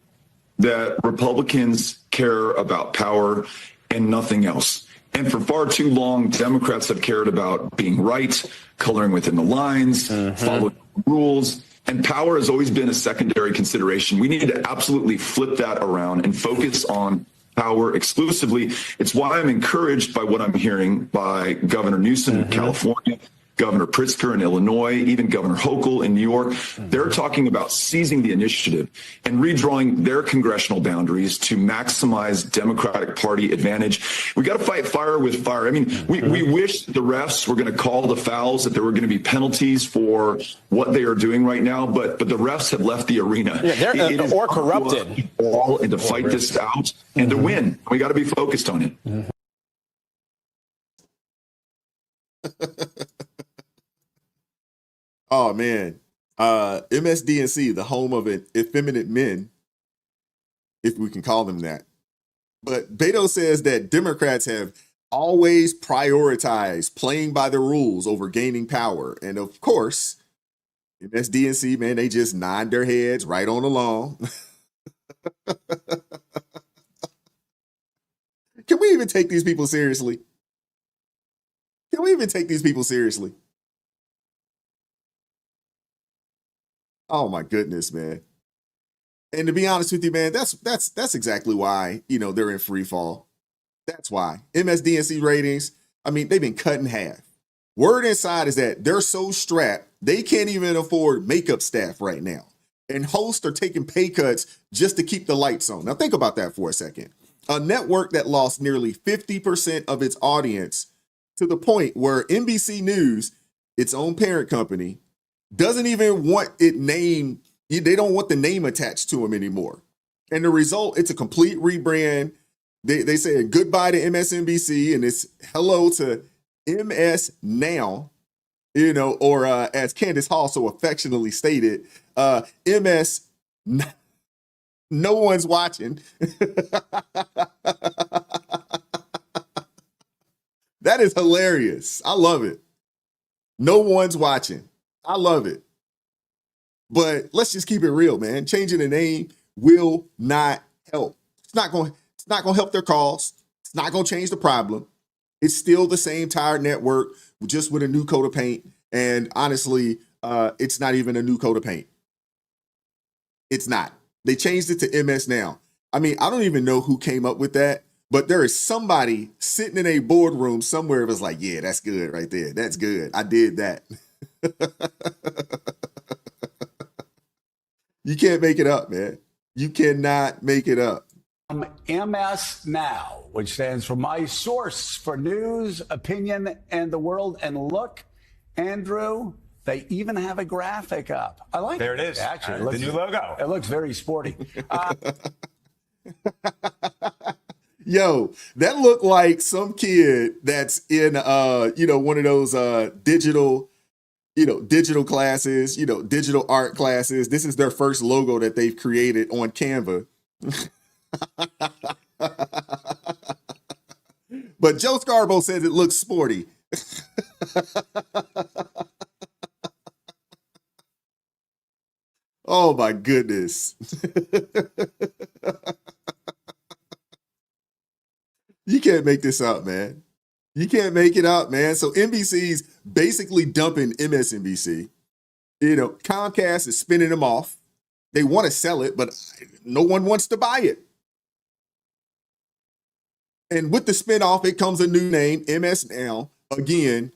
that Republicans care about power and nothing else. And for far too long, Democrats have cared about being right, coloring within the lines, following rules, and power has always been a secondary consideration. We need to absolutely flip that around and focus on power exclusively. It's why I'm encouraged by what I'm hearing by Governor Newsom in California, Governor Pritzker in Illinois, even Governor Hochul in New York. They're talking about seizing the initiative and redrawing their congressional boundaries to maximize Democratic Party advantage. We got to fight fire with fire. I mean, we wish the refs were going to call the fouls, that there were going to be penalties for what they are doing right now, but the refs have left the arena. Yeah, they're or corrupted. And to fight this out and to win. We got to be focused on it. Oh man, MSDNC, the home of effeminate men, if we can call them that. But Beto says that Democrats have always prioritized playing by the rules over gaining power. And of course, MSDNC, man, they just nod their heads right on along. Can we even take these people seriously? Can we even take these people seriously? Oh my goodness, man. And to be honest with you, man, that's exactly why, they're in free fall. That's why. MSDNC ratings, I mean, they've been cut in half. Word inside is that they're so strapped, they can't even afford makeup staff right now. And hosts are taking pay cuts just to keep the lights on. Now think about that for a second. A network that lost nearly 50% of its audience to the point where NBC News, its own parent company, doesn't even want it named. They don't want the name attached to them anymore. And the result, it's a complete rebrand. They say goodbye to MSNBC and it's hello to MS Now, or as Candace Hall so affectionately stated, MS No One's Watching. That is hilarious. I love it. No one's watching. I love it. But let's just keep it real, man. Changing the name will not help. It's not going to help their cause. It's not going to change the problem. It's still the same tired network, just with a new coat of paint. And honestly, it's not even a new coat of paint. It's not. They changed it to MS Now. I mean, I don't even know who came up with that, but there is somebody sitting in a boardroom somewhere that was like, yeah, that's good right there. That's good. I did that. You can't make it up, man. You cannot make it up. MS Now, which stands for My Source for News, Opinion, and the World. And look, Andrew, they even have a graphic up. I like it. There it is. Actually, the new logo. It looks very sporty. Yo, that looked like some kid that's in, one of those digital classes, digital art classes. This is their first logo that they've created on Canva. But Joe Scarborough says it looks sporty. Oh my goodness. You can't make this up, man. You can't make it up, man. So NBC's basically dumping MSNBC. Comcast is spinning them off. They want to sell it, but no one wants to buy it. And with the spinoff, it comes a new name, MS Now. Again,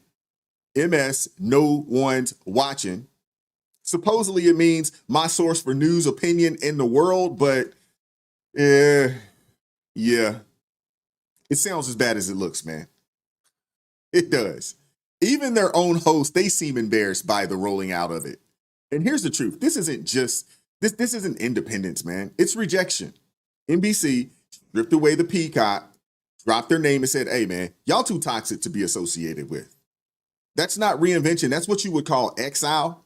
MS, no one's watching. Supposedly it means my source for news, opinion, in the world, but yeah. It sounds as bad as it looks, man. It does. Even their own hosts, they seem embarrassed by the rolling out of it. And here's the truth. This isn't independence, man. It's rejection. NBC stripped away the peacock, dropped their name and said, hey, man, y'all too toxic to be associated with. That's not reinvention. That's what you would call exile.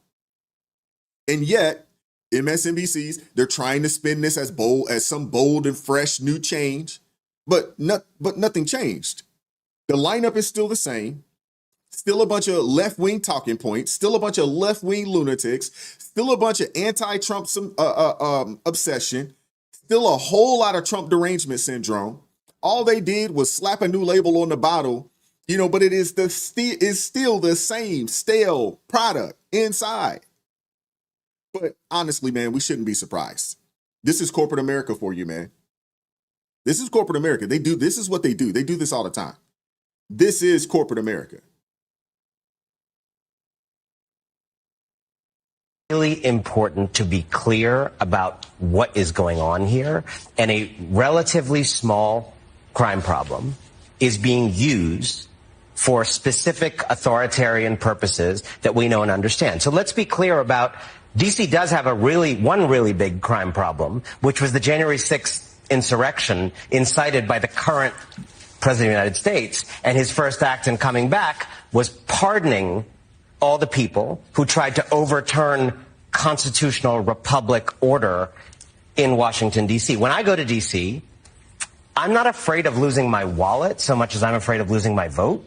And yet, MSNBCs, they're trying to spin this as some bold and fresh new change, but nothing changed. The lineup is still the same. Still a bunch of left-wing talking points, still a bunch of left-wing lunatics, still a bunch of anti-Trump obsession, still a whole lot of Trump derangement syndrome. All they did was slap a new label on the bottle, but it is still the same stale product inside. But honestly, man, we shouldn't be surprised. This is corporate America for you, man. This is corporate America. This is what they do. They do this all the time. This is corporate America. Really important to be clear about what is going on here, and a relatively small crime problem is being used for specific authoritarian purposes that we know and understand. So let's be clear about DC does have one really big crime problem, which was the January 6th insurrection incited by the current president of the United States, and his first act in coming back was pardoning all the people who tried to overturn constitutional republic order in Washington, D.C. When I go to D.C., I'm not afraid of losing my wallet so much as I'm afraid of losing my vote.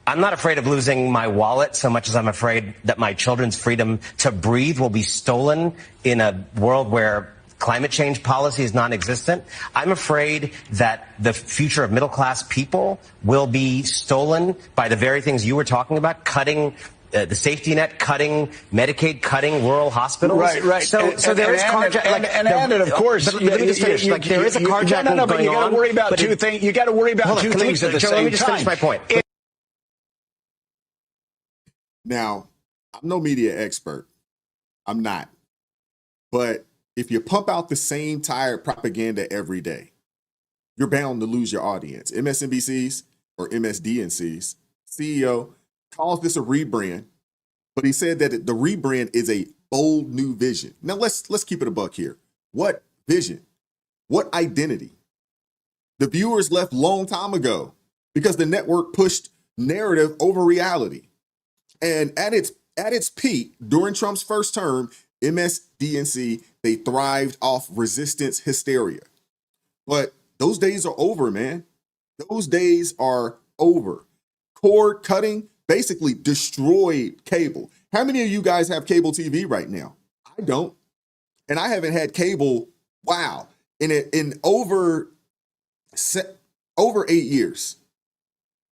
I'm not afraid of losing my wallet so much as I'm afraid that my children's freedom to breathe will be stolen in a world where climate change policy is non-existent. I'm afraid that the future of middle-class people will be stolen by the very things you were talking about, cutting the safety net, cutting Medicaid, cutting rural hospitals. Right. So there is carjacking. And of course, but let me just finish. There is a carjacking going on. But you got to worry about two things. You got to worry about two things at the same time. Let me just finish my point. Now, I'm no media expert. I'm not. But if you pump out the same tired propaganda every day, you're bound to lose your audience. MSNBC's or MSDNC's CEO calls this a rebrand, but he said that the rebrand is a bold new vision. Now let's keep it a buck here. What vision? What identity? The viewers left long time ago because the network pushed narrative over reality. And at its peak during Trump's first term, MSDNC, they thrived off resistance hysteria. But those days are over, man. Those days are over. Cord cutting basically destroyed cable. How many of you guys have cable TV right now? I don't. And I haven't had cable, in over 8 years.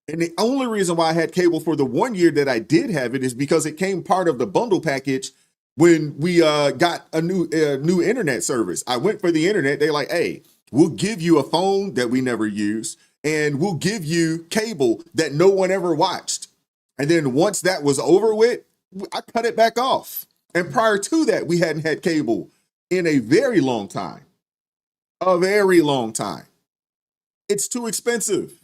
And the only reason why I had cable for the 1 year that I did have it is because it came part of the bundle package when we got a new internet service. I went for the internet. They're like, hey, we'll give you a phone that we never used, and we'll give you cable that no one ever watched. And then once that was over with, I cut it back off. And prior to that, we hadn't had cable in a very long time. A very long time. It's too expensive.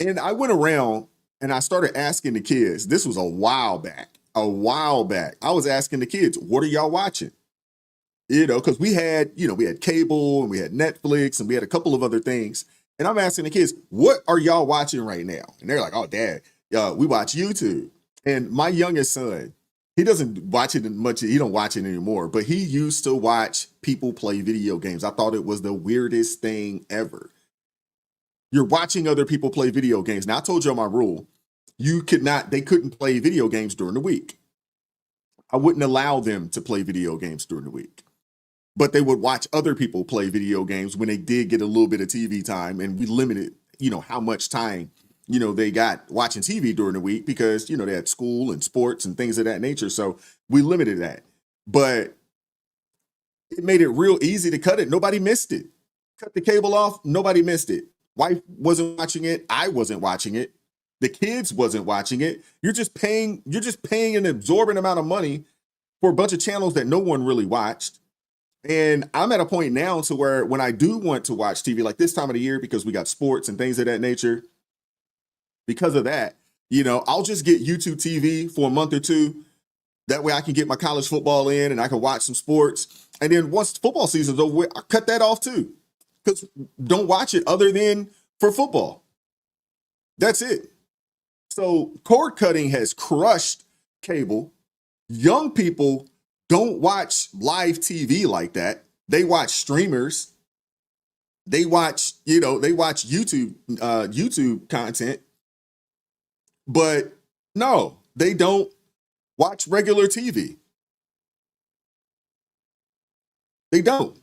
And I went around and I started asking the kids. This was a while back. I was asking the kids, what are y'all watching? Because we had cable and we had Netflix and we had a couple of other things. And I'm asking the kids, what are y'all watching right now? And they're like, oh, Dad, we watch YouTube. And my youngest son, he doesn't watch it much. He don't watch it anymore, but he used to watch people play video games. I thought it was the weirdest thing ever. You're watching other people play video games. Now, I told you my rule. They couldn't play video games during the week. I wouldn't allow them to play video games during the week. But they would watch other people play video games when they did get a little bit of TV time, and we limited, how much time, they got watching TV during the week because, they had school and sports and things of that nature. So we limited that. But it made it real easy to cut it. Nobody missed it. Cut the cable off. Nobody missed it. Wife wasn't watching it. I wasn't watching it. The kids wasn't watching it. You're just paying an absorbent amount of money for a bunch of channels that no one really watched. And I'm at a point now to where when I do want to watch TV, like this time of the year, because we got sports and things of that nature, because of that, I'll just get YouTube TV for a month or two. That way I can get my college football in and I can watch some sports. And then once football season's over, I cut that off too. Because don't watch it other than for football. That's it. So cord cutting has crushed cable. Young people don't watch live TV like that. They watch streamers. They watch, they watch YouTube content. But no, they don't watch regular TV. They don't.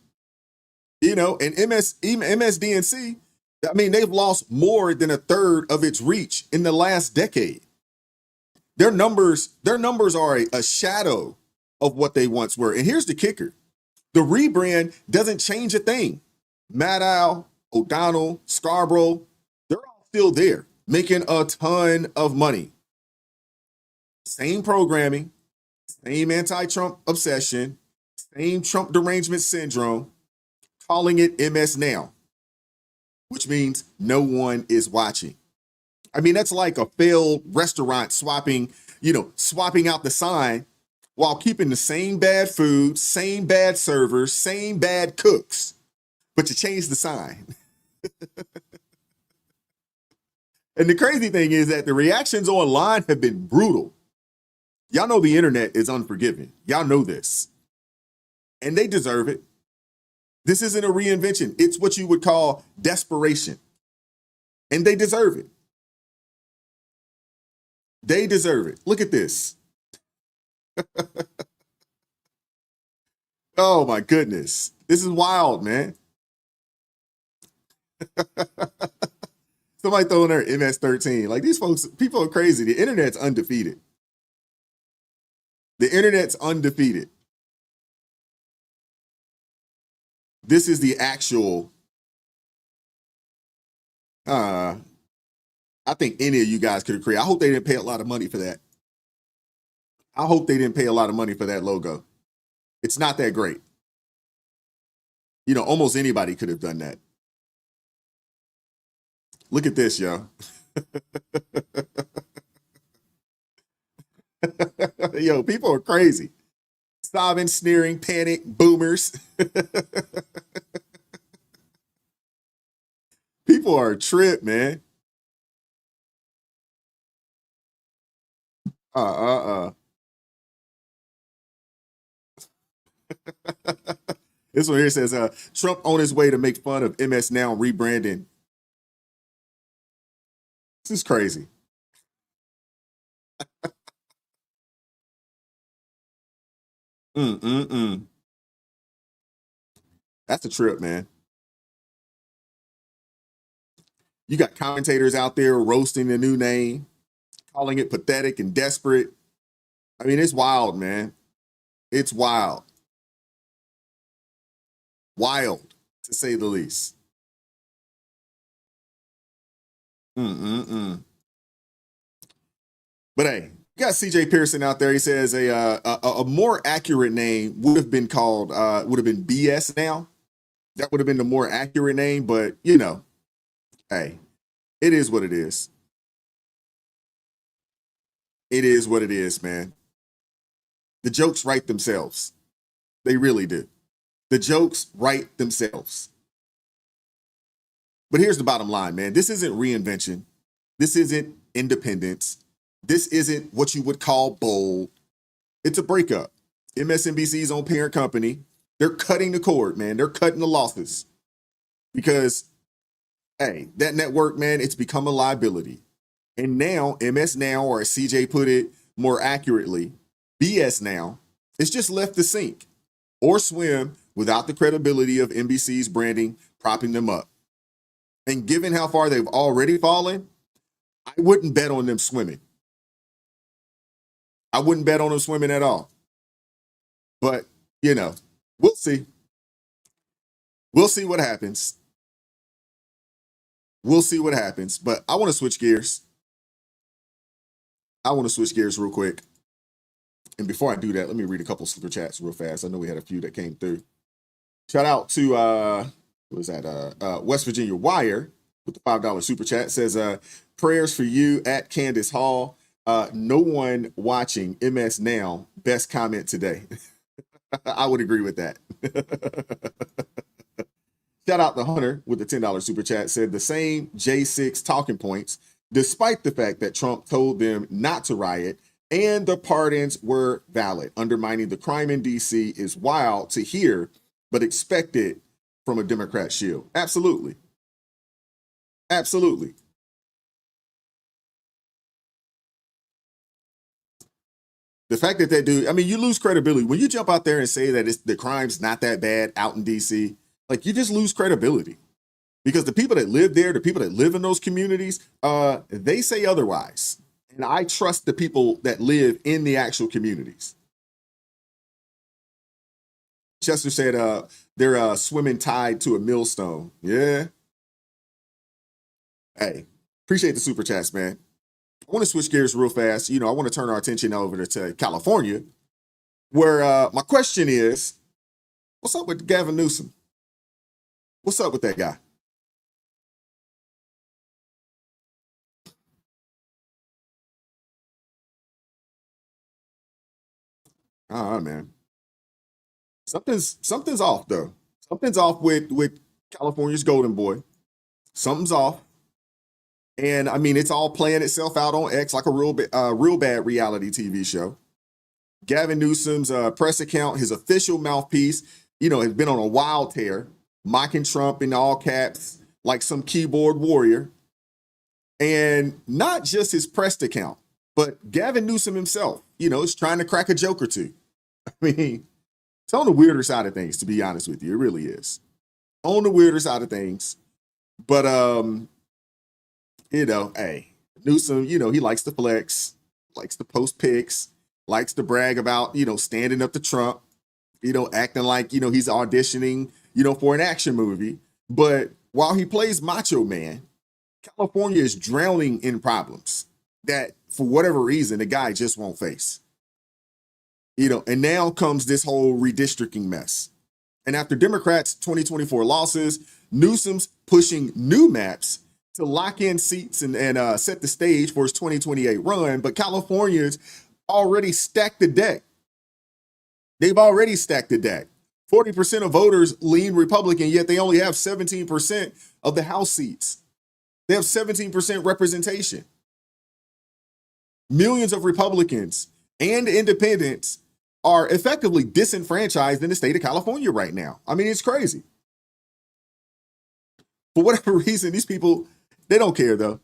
And MSDNC, I mean, they've lost more than a third of its reach in the last decade. Their numbers are a shadow of what they once were. And here's the kicker. The rebrand doesn't change a thing. Maddow, O'Donnell, Scarborough, they're all still there, making a ton of money. Same programming, same anti-Trump obsession, same Trump derangement syndrome, calling it MS Now, which means no one is watching. I mean, that's like a failed restaurant swapping out the sign while keeping the same bad food, same bad servers, same bad cooks, but you change the sign. And the crazy thing is that the reactions online have been brutal. Y'all know the internet is unforgiving. Y'all know this. And they deserve it. This isn't a reinvention. It's what you would call desperation. And they deserve it. They deserve it. Look at this. Oh my goodness. This is wild, man. Somebody throwing their MS-13. Like, these folks, people are crazy. The internet's undefeated. The internet's undefeated. This is the actual, I think any of you guys could have created. I hope they didn't pay a lot of money for that. I hope they didn't pay a lot of money for that logo. It's not that great. Almost anybody could have done that. Look at this, yo. Yo, people are crazy. Sobbing, sneering, panic, boomers. People are a trip, man. This one here says, Trump on his way to make fun of MS Now rebranding. This is crazy. That's a trip, man. You got commentators out there roasting the new name, calling it pathetic and desperate. I mean, it's wild, man. It's wild. Wild, to say the least. But hey, you got CJ Pearson out there. He says a more accurate name would have been called, would have been BS Now. That would have been the more accurate name, but hey, it is what it is. It is what it is, man. The jokes write themselves. They really do. The jokes write themselves. But here's the bottom line, man. This isn't reinvention. This isn't independence. This isn't what you would call bold. It's a breakup. MSNBC's own parent company, they're cutting the cord, man. They're cutting the losses. Because, hey, that network, man, it's become a liability. And now, MS Now, or as CJ put it more accurately, BS Now, it's just left to sink or swim without the credibility of NBC's branding propping them up. And given how far they've already fallen, I wouldn't bet on them swimming. I wouldn't bet on them swimming at all. But, we'll see. We'll see what happens. We'll see what happens. But I want to switch gears. I want to switch gears real quick. And before I do that, let me read a couple super chats real fast. I know we had a few that came through. Shout out to, what was that? West Virginia Wire with the $5 super chat. Says, prayers for you at Candace Hall. No one watching MS Now. Best comment today. I would agree with that. Shout out to Hunter with the $10 super chat. Said the same J6 talking points, despite the fact that Trump told them not to riot and the pardons were valid. Undermining the crime in D.C. is wild to hear, but expected from a Democrat shield. Absolutely. Absolutely. The fact that I mean, you lose credibility. When you jump out there and say that the crime's not that bad out in D.C., like, you just lose credibility. Because the people that live there, the people that live in those communities, they say otherwise. And I trust the people that live in the actual communities. Chester said they're swimming tied to a millstone. Yeah. Hey, appreciate the super chats, man. I want to switch gears real fast. I want to turn our attention over to California, where my question is, what's up with Gavin Newsom? What's up with that guy? All right, man. Something's off, though. Something's off with California's golden boy. Something's off. And I mean, it's all playing itself out on X like a real bad reality TV show. Gavin Newsom's press account, his official mouthpiece, has been on a wild tear, mocking Trump in all caps like some keyboard warrior. And not just his press account, but Gavin Newsom himself, is trying to crack a joke or two. I mean, it's on the weirder side of things, to be honest with you. It really is. On the weirder side of things. But, hey, Newsom, he likes to flex, likes to post pics, likes to brag about, standing up to Trump, acting like, he's auditioning, for an action movie. But while he plays Macho Man, California is drowning in problems that, for whatever reason, the guy just won't face. And now comes this whole redistricting mess. And after Democrats' 2024 losses, Newsom's pushing new maps to lock in seats and set the stage for his 2028 run. But Californians already stacked the deck. They've already stacked the deck. 40% of voters lean Republican, yet they only have 17% of the House seats. They have 17% representation. Millions of Republicans and independents are effectively disenfranchised in the state of California right now. I mean, it's crazy. For whatever reason, these people, they don't care, though.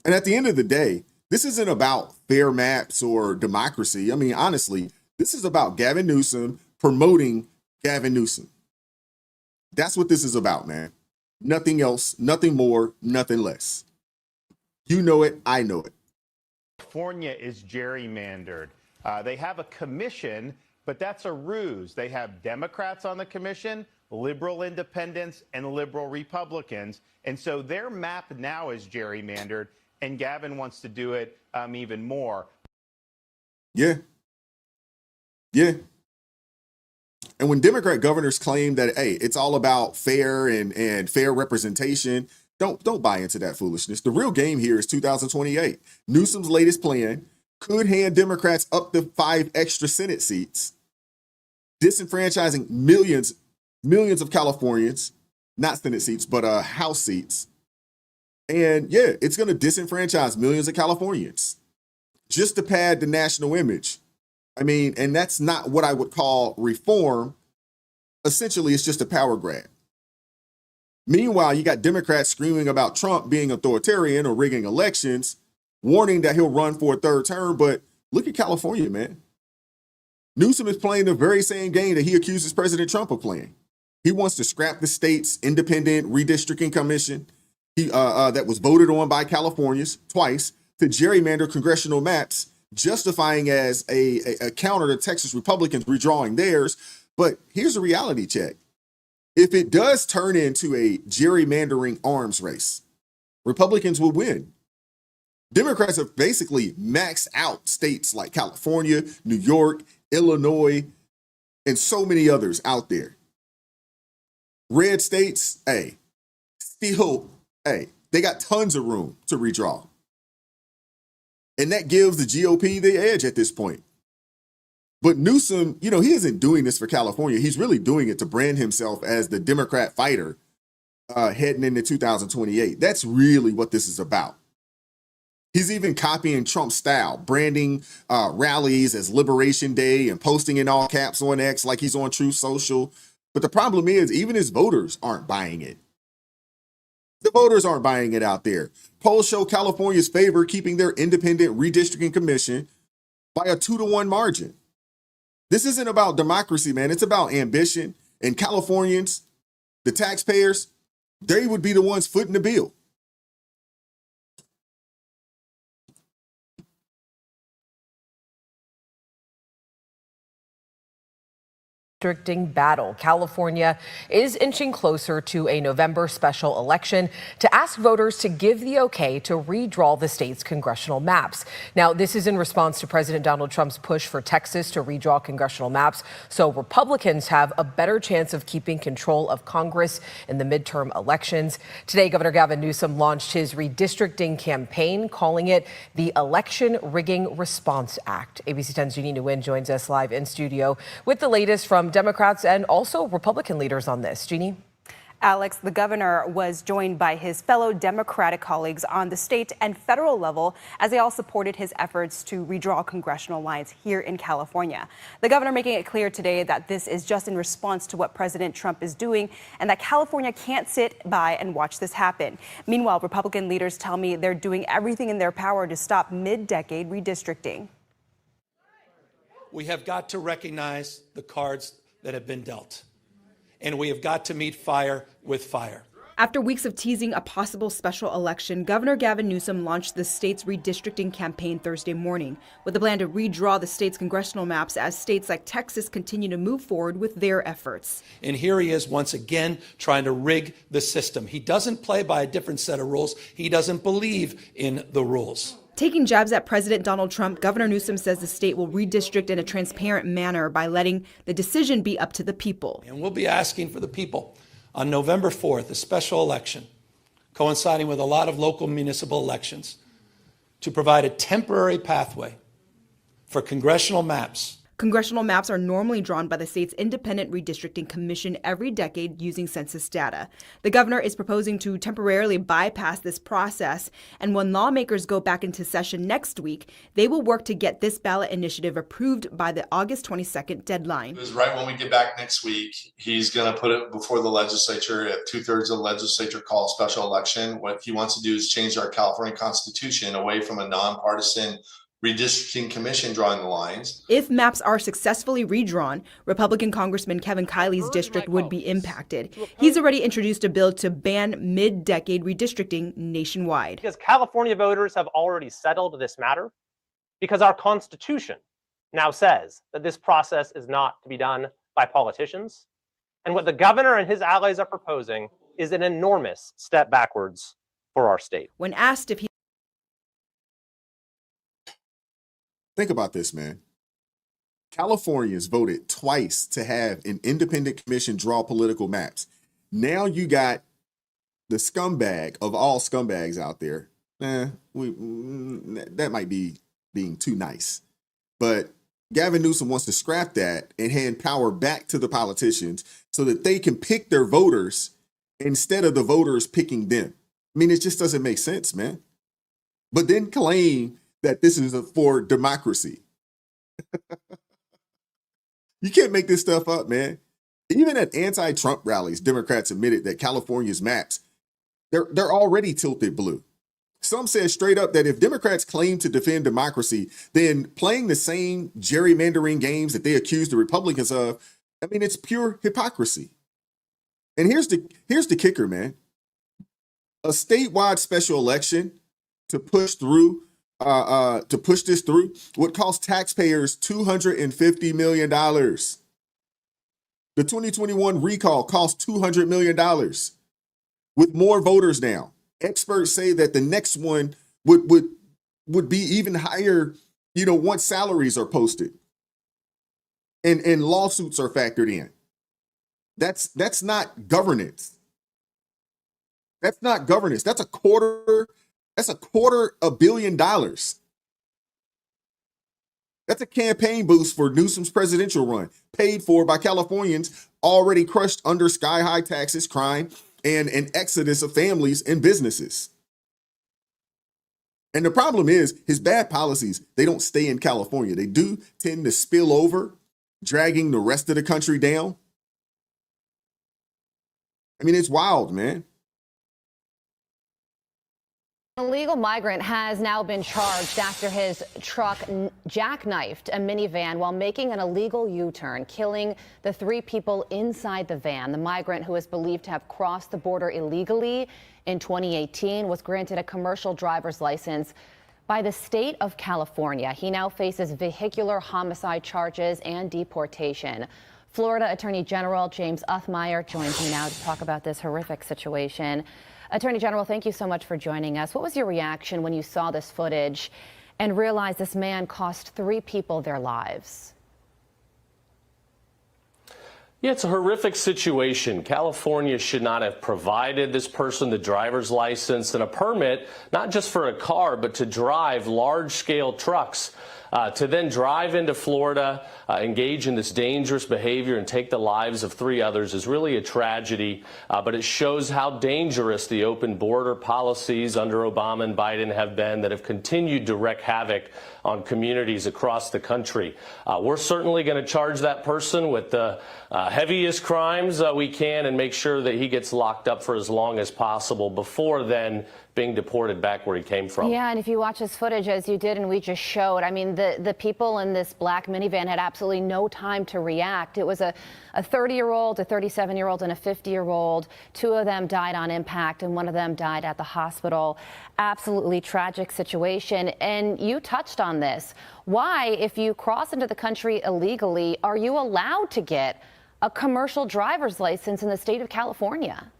And at the end of the day, this isn't about fair maps or democracy. I mean, honestly, this is about Gavin Newsom promoting Gavin Newsom. That's what this is about, man. Nothing else, nothing more, nothing less. You know it, I know it. California is gerrymandered. They have a commission, but that's a ruse. They have Democrats on the commission, liberal independents, and liberal Republicans. And so their map now is gerrymandered, and Gavin wants to do it even more. Yeah. Yeah. And when Democrat governors claim that, hey, it's all about fair and fair representation, don't buy into that foolishness. The real game here is 2028. Newsom's latest plan could hand Democrats up to 5 extra Senate seats, disenfranchising millions of Californians, not Senate seats, but House seats. And yeah, it's going to disenfranchise millions of Californians just to pad the national image. I mean, and that's not what I would call reform. Essentially, it's just a power grab. Meanwhile, you got Democrats screaming about Trump being authoritarian or rigging elections, warning that he'll run for a third term. But look at California, man. Newsom is playing the very same game that he accuses President Trump of playing. He wants to scrap the state's independent redistricting commission that was voted on by Californians twice to gerrymander congressional maps, justifying as a counter to Texas Republicans redrawing theirs. But here's a reality check. If it does turn into a gerrymandering arms race, Republicans will win. Democrats have basically maxed out states like California, New York, Illinois, and so many others out there. Red states, they got tons of room to redraw. And that gives the GOP the edge at this point. But Newsom, he isn't doing this for California. He's really doing it to brand himself as the Democrat fighter heading into 2028. That's really what this is about. He's even copying Trump's style, branding rallies as Liberation Day and posting in all caps on X like he's on Truth Social. But the problem is, even his voters aren't buying it. The voters aren't buying it out there. Polls show California's favor keeping their independent redistricting commission by a 2-to-1 margin. This isn't about democracy, man. It's about ambition. And Californians, the taxpayers, they would be the ones footing the bill. Redistricting battle. California is inching closer to a November special election to ask voters to give the okay to redraw the state's congressional maps. Now, this is in response to President Donald Trump's push for Texas to redraw congressional maps so Republicans have a better chance of keeping control of Congress in the midterm elections. Today, Governor Gavin Newsom launched his redistricting campaign, calling it the Election Rigging Response Act. ABC 10's Jeannie Nguyen joins us live in studio with the latest from Democrats and also Republican leaders on this. Jeannie? Alex, the governor was joined by his fellow Democratic colleagues on the state and federal level as they all supported his efforts to redraw congressional lines here in California. The governor making it clear today that this is just in response to what President Trump is doing and that California can't sit by and watch this happen. Meanwhile, Republican leaders tell me they're doing everything in their power to stop mid-decade redistricting. We have got to recognize the cards that have been dealt, and we have got to meet fire with fire. After weeks of teasing a possible special election, Governor Gavin Newsom launched the state's redistricting campaign Thursday morning with a plan to redraw the state's congressional maps as states like Texas continue to move forward with their efforts. And here he is once again trying to rig the system. He doesn't play by a different set of rules. He doesn't believe in the rules. Taking jabs at President Donald Trump, Governor Newsom says the state will redistrict in a transparent manner by letting the decision be up to the people. And we'll be asking for the people on November 4th, a special election coinciding with a lot of local municipal elections, to provide a temporary pathway for congressional maps. Congressional maps are normally drawn by the state's independent redistricting commission every decade using census data. The governor is proposing to temporarily bypass this process, and when lawmakers go back into session next week, they will work to get this ballot initiative approved by the August 22nd deadline. It was right when we get back next week, he's going to put it before the legislature. If 2/3 of the legislature calls special election, what he wants to do is change our California Constitution away from a nonpartisan redistricting commission drawing the lines. If maps are successfully redrawn, Republican Congressman Kevin Kiley's district would be impacted. He's already introduced a bill to ban mid-decade redistricting nationwide. Because California voters have already settled this matter, because our Constitution now says that this process is not to be done by politicians. And what the governor and his allies are proposing is an enormous step backwards for our state. When asked if he Think about this, man. Californians voted twice to have an independent commission draw political maps. Now you got the scumbag of all scumbags out there. That might be being too nice. But Gavin Newsom wants to scrap that and hand power back to the politicians so that they can pick their voters instead of the voters picking them. I mean, it just doesn't make sense, man. But then claim that this is for democracy. You can't make this stuff up, man. Even at anti-Trump rallies, Democrats admitted that California's maps, they're already tilted blue. Some said straight up that if Democrats claim to defend democracy, then playing the same gerrymandering games that they accuse the Republicans of, I mean, it's pure hypocrisy. And here's the kicker, man. A statewide special election to push this through would cost taxpayers $250 million. The 2021 recall cost $200 million. With more voters now, experts say that the next one would be even higher, once salaries are posted and lawsuits are factored in. That's not governance. That's not governance. That's $250 million. That's a campaign boost for Newsom's presidential run, paid for by Californians already crushed under sky-high taxes, crime, and an exodus of families and businesses. And the problem is his bad policies, they don't stay in California. They do tend to spill over, dragging the rest of the country down. I mean, it's wild, man. A illegal migrant has now been charged after his truck jackknifed a minivan while making an illegal U-turn, killing the 3 people inside the van. The migrant, who is believed to have crossed the border illegally in 2018, was granted a commercial driver's license by the state of California. He now faces vehicular homicide charges and deportation. Florida Attorney General James Uthmeier joins me now to talk about this horrific situation. Attorney General, thank you so much for joining us. What was your reaction when you saw this footage and realized this man cost 3 people their lives? Yeah, it's a horrific situation. California should not have provided this person the driver's license and a permit, not just for a car, but to drive large-scale trucks. To then drive into Florida, engage in this dangerous behavior and take the lives of 3 others is really a tragedy, but it shows how dangerous the open border policies under Obama and Biden have been that have continued to wreak havoc on communities across the country. We're certainly going to charge that person with the heaviest crimes we can and make sure that he gets locked up for as long as possible before then being deported back where he came from. Yeah, and if you watch this footage, as you did and we just showed, I mean, the people in this black minivan had absolutely no time to react. It was a 30-year-old, a 37-year-old, and a 50-year-old. 2 of them died on impact, and 1 of them died at the hospital. Absolutely tragic situation. And you touched on this. Why, if you cross into the country illegally, are you allowed to get a commercial driver's license in the state of California?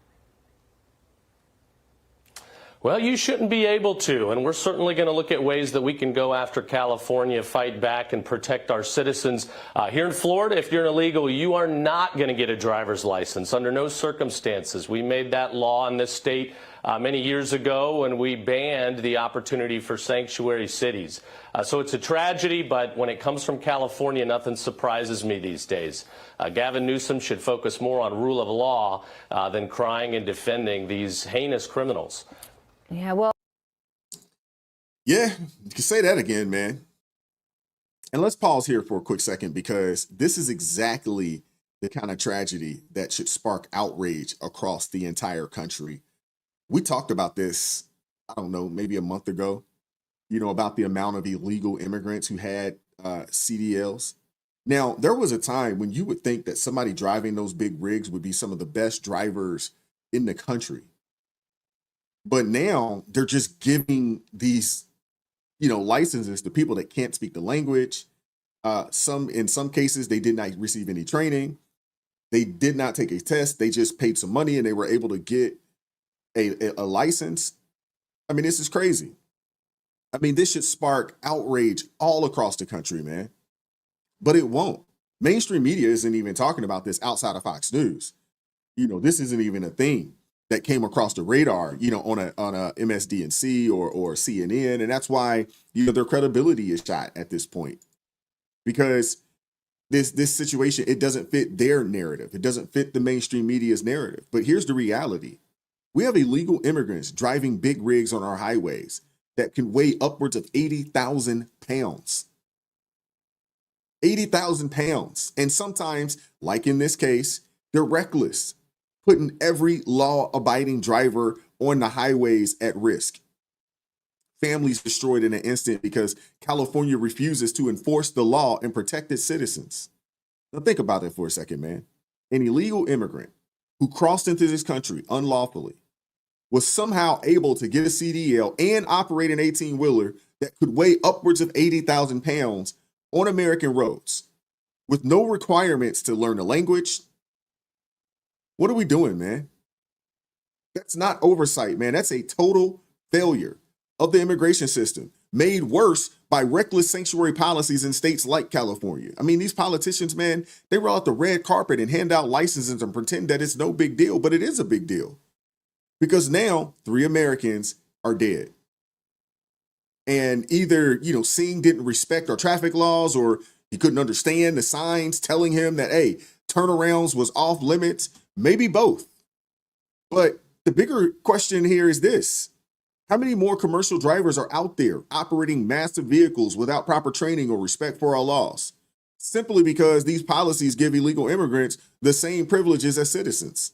Well, you shouldn't be able to, and we're certainly going to look at ways that we can go after California, fight back, and protect our citizens. Here in Florida, if you're an illegal, you are not going to get a driver's license under no circumstances. We made that law in this state many years ago when we banned the opportunity for sanctuary cities. So it's a tragedy, but when it comes from California, nothing surprises me these days. Gavin Newsom should focus more on rule of law than crying and defending these heinous criminals. Yeah, well. Yeah, you can say that again, man. And let's pause here for a quick second, because this is exactly the kind of tragedy that should spark outrage across the entire country. We talked about this, I don't know, maybe a month ago, about the amount of illegal immigrants who had CDLs. Now, there was a time when you would think that somebody driving those big rigs would be some of the best drivers in the country. But now they're just giving these, licenses to people that can't speak the language. In some cases, they did not receive any training. They did not take a test. They just paid some money and they were able to get a license. I mean, this is crazy. I mean, this should spark outrage all across the country, man. But it won't. Mainstream media isn't even talking about this outside of Fox News. This isn't even a thing that came across the radar, on a MSDNC or CNN. And that's why, their credibility is shot at this point. Because this situation, it doesn't fit their narrative. It doesn't fit the mainstream media's narrative. But here's the reality. We have illegal immigrants driving big rigs on our highways that can weigh upwards of 80,000 pounds. 80,000 pounds. And sometimes, like in this case, they're reckless, putting every law-abiding driver on the highways at risk. Families destroyed in an instant because California refuses to enforce the law and protect its citizens. Now think about it for a second, man. An illegal immigrant who crossed into this country unlawfully was somehow able to get a CDL and operate an 18-wheeler that could weigh upwards of 80,000 pounds on American roads with no requirements to learn the language. What are we doing, man? That's not oversight, man. That's a total failure of the immigration system, made worse by reckless sanctuary policies in states like California. I mean, these politicians, man, they roll out the red carpet and hand out licenses and pretend that it's no big deal, but it is a big deal. Because now 3 Americans are dead. And either, Singh didn't respect our traffic laws, or he couldn't understand the signs telling him that, hey, turnarounds was off limits. Maybe both. But the bigger question here is this. How many more commercial drivers are out there operating massive vehicles without proper training or respect for our laws? Simply because these policies give illegal immigrants the same privileges as citizens.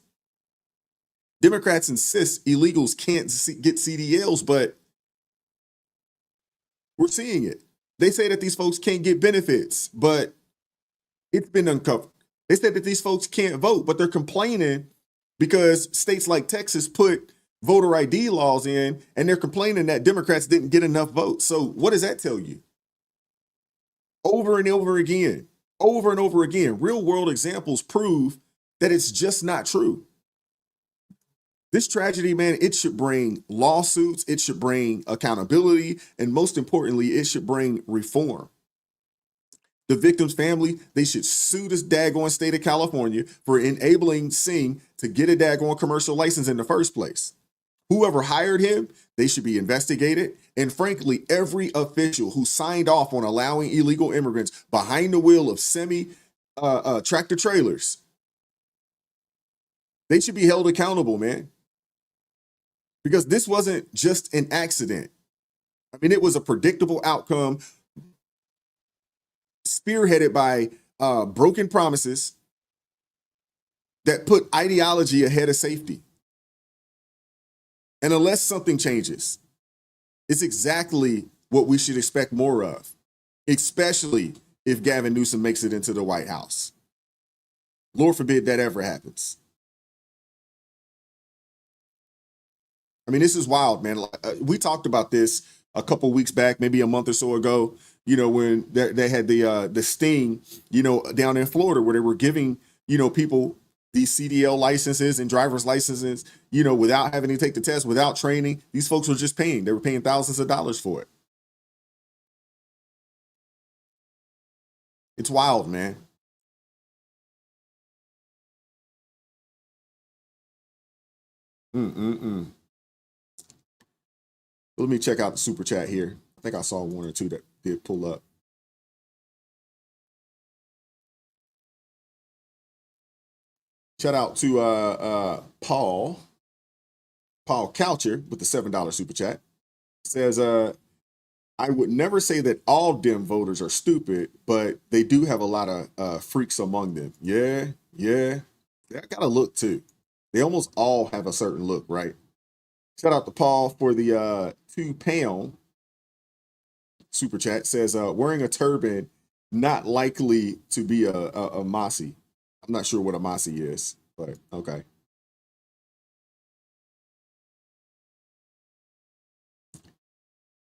Democrats insist illegals can't get CDLs, but we're seeing it. They say that these folks can't get benefits, but it's been uncovered. They said that these folks can't vote, but they're complaining because states like Texas put voter ID laws in, and they're complaining that Democrats didn't get enough votes. So what does that tell you? Over and over again, real world examples prove that it's just not true. This tragedy, man, it should bring lawsuits, it should bring accountability, and most importantly, it should bring reform. The victim's family, they should sue this daggone state of California for enabling Singh to get a daggone commercial license in the first place. Whoever hired him, they should be investigated. And frankly, every official who signed off on allowing illegal immigrants behind the wheel of tractor trailers, they should be held accountable, man. Because this wasn't just an accident. I mean, it was a predictable outcome spearheaded by broken promises that put ideology ahead of safety. And unless something changes, it's exactly what we should expect more of, especially if Gavin Newsom makes it into the White House. Lord forbid that ever happens. I mean, this is wild, man. We talked about this a couple weeks back, maybe a month or so ago, you know, when they had the sting, you know, down in Florida where they were giving, you know, people these CDL licenses and driver's licenses, you know, without having to take the test, without training. These folks were just paying. They were paying thousands of dollars for it. It's wild, man. Let me check out the super chat here. I think I saw one or two that did pull up. Shout out to Paul Coucher with the $7 super chat. Says, I would never say that all Dem voters are stupid, but they do have a lot of freaks among them. Yeah. They got a look too. They almost all have a certain look, right? Shout out to Paul for the £2 super chat. Says, wearing a turban, not likely to be a Masi. I'm not sure what a Masi is, but okay.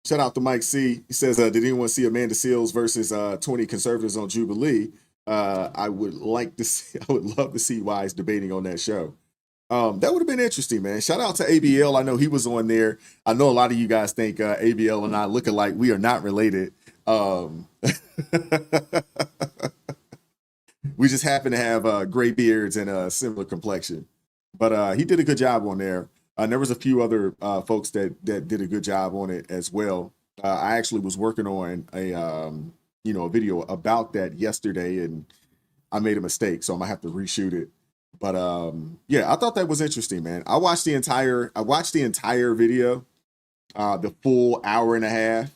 Shout out to Mike C. He says, did anyone see Amanda Seals versus 20 conservatives on Jubilee? I would love to see Wise debating on that show. That would have been interesting, man. Shout out to ABL. I know he was on there. I know a lot of you guys think ABL and I look alike. We are not related. We just happen to have gray beards and a similar complexion. But he did a good job on there. There was a few other folks that did a good job on it as well. I actually was working on a video about that yesterday, and I made a mistake, so I'm gonna have to reshoot it. But yeah, I thought that was interesting, man. I watched the entire video, the full hour and a half,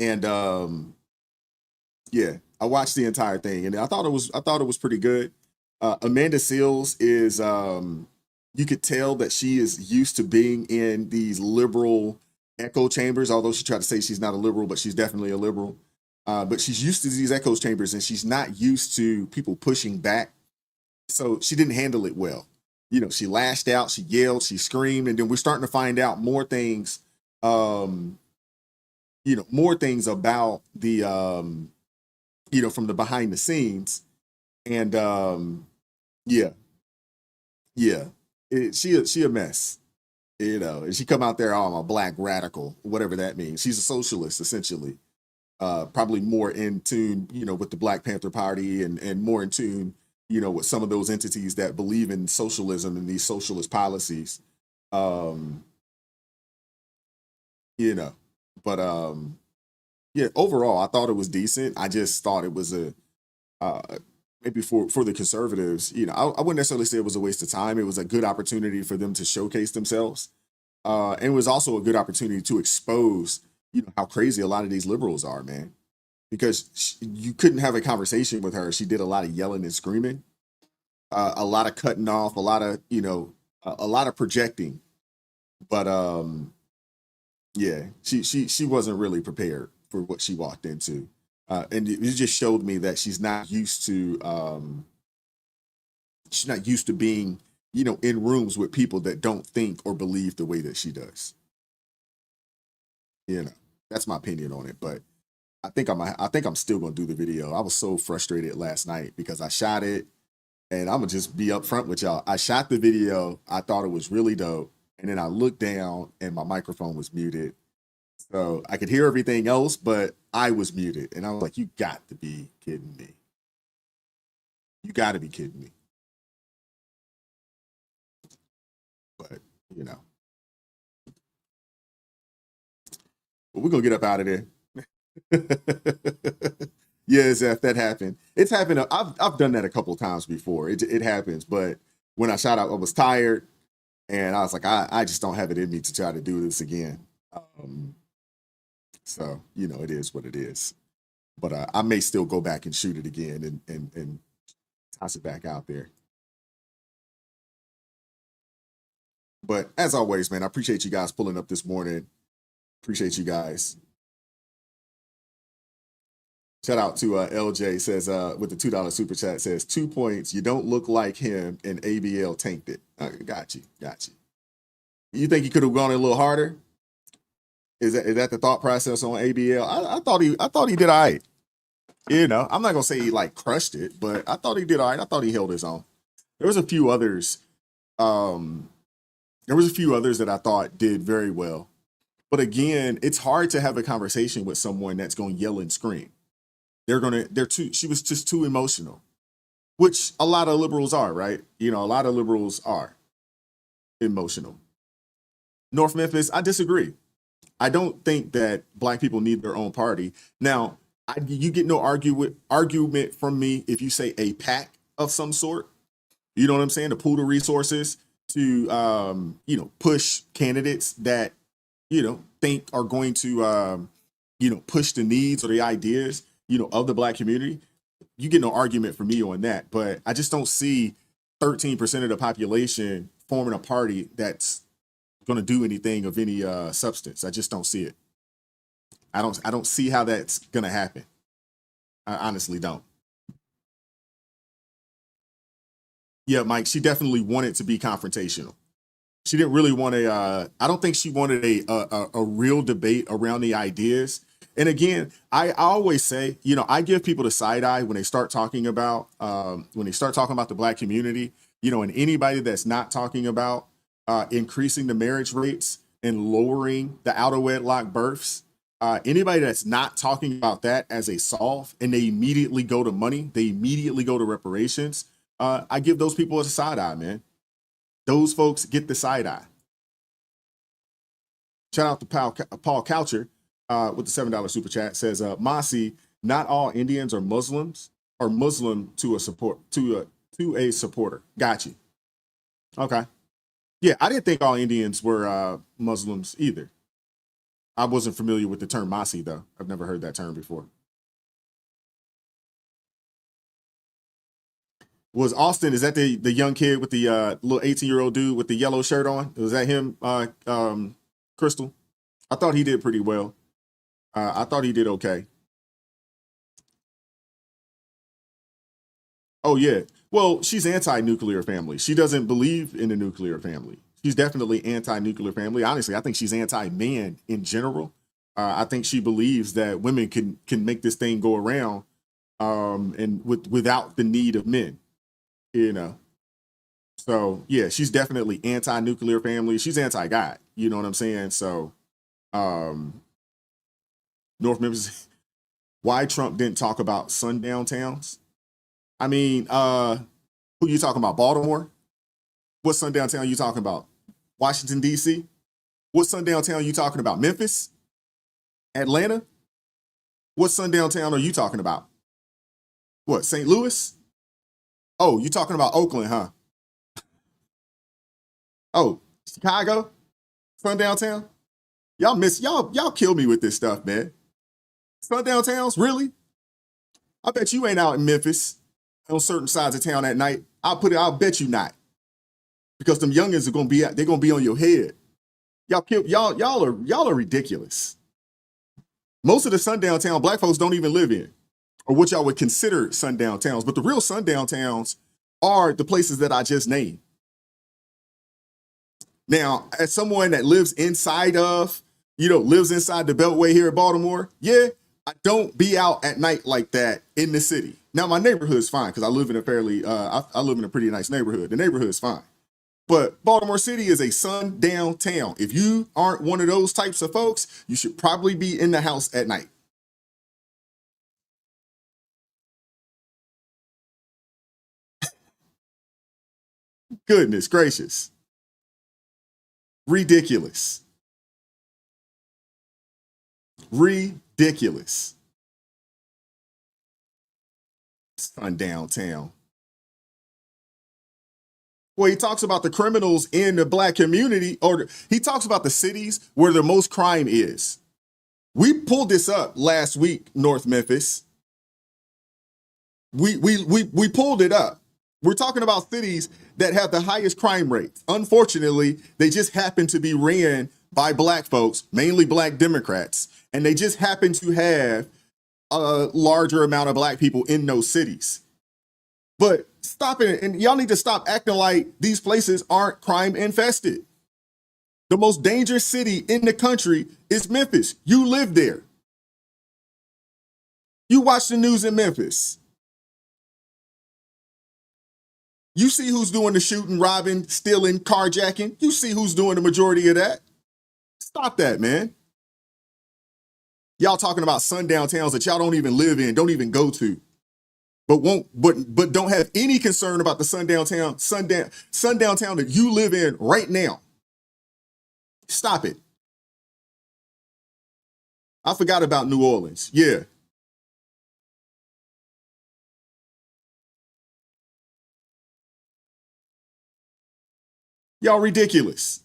and yeah, I watched the entire thing, and I thought it was pretty good. Amanda Seals is you could tell that she is used to being in these liberal echo chambers, although she tried to say she's not a liberal, but she's definitely a liberal. But she's used to these echo chambers, and she's not used to people pushing back. So she didn't handle it well. You know, she lashed out, she yelled, she screamed, and then we're starting to find out more things, more things about the, from the behind the scenes. And she a mess, and she come out there, oh, I'm a black radical, whatever that means. She's a socialist, essentially, probably more in tune, with the Black Panther Party and more in tune, with some of those entities that believe in socialism and these socialist policies, but overall, I thought it was decent. I just thought it was maybe for the conservatives, I wouldn't necessarily say it was a waste of time. It was a good opportunity for them to showcase themselves. And it was also a good opportunity to expose, how crazy a lot of these liberals are, man. Because you couldn't have a conversation with her. She did a lot of yelling and screaming, a lot of cutting off, a lot of, a lot of projecting. But yeah, she wasn't really prepared for what she walked into. And it just showed me that she's not used to being, in rooms with people that don't think or believe the way that she does. That's my opinion on it. But I think I'm still gonna do the video. I was so frustrated last night because I shot it, and I'm gonna just be upfront with y'all. I shot the video. I thought it was really dope, and then I looked down and my microphone was muted, so I could hear everything else, but I was muted, and I was like, "You got to be kidding me! You got to be kidding me!" But we're gonna get up out of there. Yeah, Zeph, that happened. It's happened. I've done that a couple of times before. It happens. But when I shot out, I was tired, and I was like, I just don't have it in me to try to do this again. So it is what it is. But I may still go back and shoot it again and toss it back out there. But as always, man, I appreciate you guys pulling up this morning. Appreciate you guys. Shout out to LJ, says with the $2 super chat, says 2 points. You don't look like him, and ABL tanked it. Got you. You think he could have gone a little harder? Is that the thought process on ABL? I thought he did all right. I'm not gonna say he like crushed it, but I thought he did all right. I thought he held his own. There was a few others. That I thought did very well. But again, it's hard to have a conversation with someone that's going to yell and scream. She was just too emotional, which a lot of liberals are, right? A lot of liberals are emotional. North Memphis, I disagree. I don't think that Black people need their own party. Now, you get no argument from me if you say a PAC of some sort. You know what I'm saying? To pool the resources to, push candidates that, think are going to, push the needs or the ideas, of the Black community. You get no argument from me on that. But I just don't see 13% of the population forming a party that's going to do anything of any substance. I just don't see it. I don't see how that's going to happen. I honestly don't. Yeah, Mike, she definitely wanted to be confrontational. She didn't really want I don't think she wanted a real debate around the ideas. And again, I always say, I give people the side eye when they start talking about the Black community, and anybody that's not talking about increasing the marriage rates and lowering the out of wedlock births. Anybody that's not talking about that as a solve, and they immediately go to money, they immediately go to reparations. I give those people a side eye, man. Those folks get the side eye. Shout out to Paul Coucher with the $7 super chat, says Masi, not all Indians are Muslim to a supporter. Got you. Okay. Yeah, I didn't think all Indians were Muslims either. I wasn't familiar with the term Masi, though. I've never heard that term before. Was Austin, is that the young kid with the little 18-year-old dude with the yellow shirt on? Was that him, Crystal? I thought he did pretty well. I thought he did okay. Oh, yeah. Well, she's anti-nuclear family. She doesn't believe in the nuclear family. She's definitely anti-nuclear family. Honestly, I think she's anti-man in general. I think she believes that women can make this thing go around and without the need of men. So yeah, she's definitely anti-nuclear family. She's anti-God. You know what I'm saying? So, North Memphis, why Trump didn't talk about sundown towns? I mean, who you talking about? Baltimore? What sundown town you talking about? Washington, D.C.? What sundown town you talking about? Memphis? Atlanta? What sundown town are you talking about? What, St. Louis? Oh, you talking about Oakland, huh? Oh, Chicago? Sundown Town? Y'all kill me with this stuff, man. Sundown Towns, really? I bet you ain't out in Memphis on certain sides of town at night. I'll bet you not. Because them youngins are they're gonna be on your head. Y'all are ridiculous. Most of the sundown town black folks don't even live in, or what y'all would consider sundown towns. But the real sundown towns are the places that I just named. Now, as someone that lives inside of, lives inside the Beltway here in Baltimore, yeah, I don't be out at night like that in the city. Now, my neighborhood's fine because I live in a I live in a pretty nice neighborhood. The neighborhood's fine. But Baltimore City is a sundown town. If you aren't one of those types of folks, you should probably be in the house at night. Goodness gracious. Ridiculous. Ridiculous. Sundown town. Well, he talks about the criminals in the black community, or he talks about the cities where the most crime is. We pulled this up last week, North Memphis. We pulled it up. We're talking about cities that have the highest crime rates. Unfortunately, they just happen to be ran by black folks, mainly black Democrats, and they just happen to have a larger amount of black people in those cities. But stop it, and y'all need to stop acting like these places aren't crime infested. The most dangerous city in the country is Memphis. You live there. You watch the news in Memphis. You see who's doing the shooting, robbing, stealing, carjacking. You see who's doing the majority of that. Stop that, man. Y'all talking about sundown towns that y'all don't even live in, don't even go to. But don't have any concern about the sundown town that you live in right now. Stop it. I forgot about New Orleans. Yeah. Y'all ridiculous.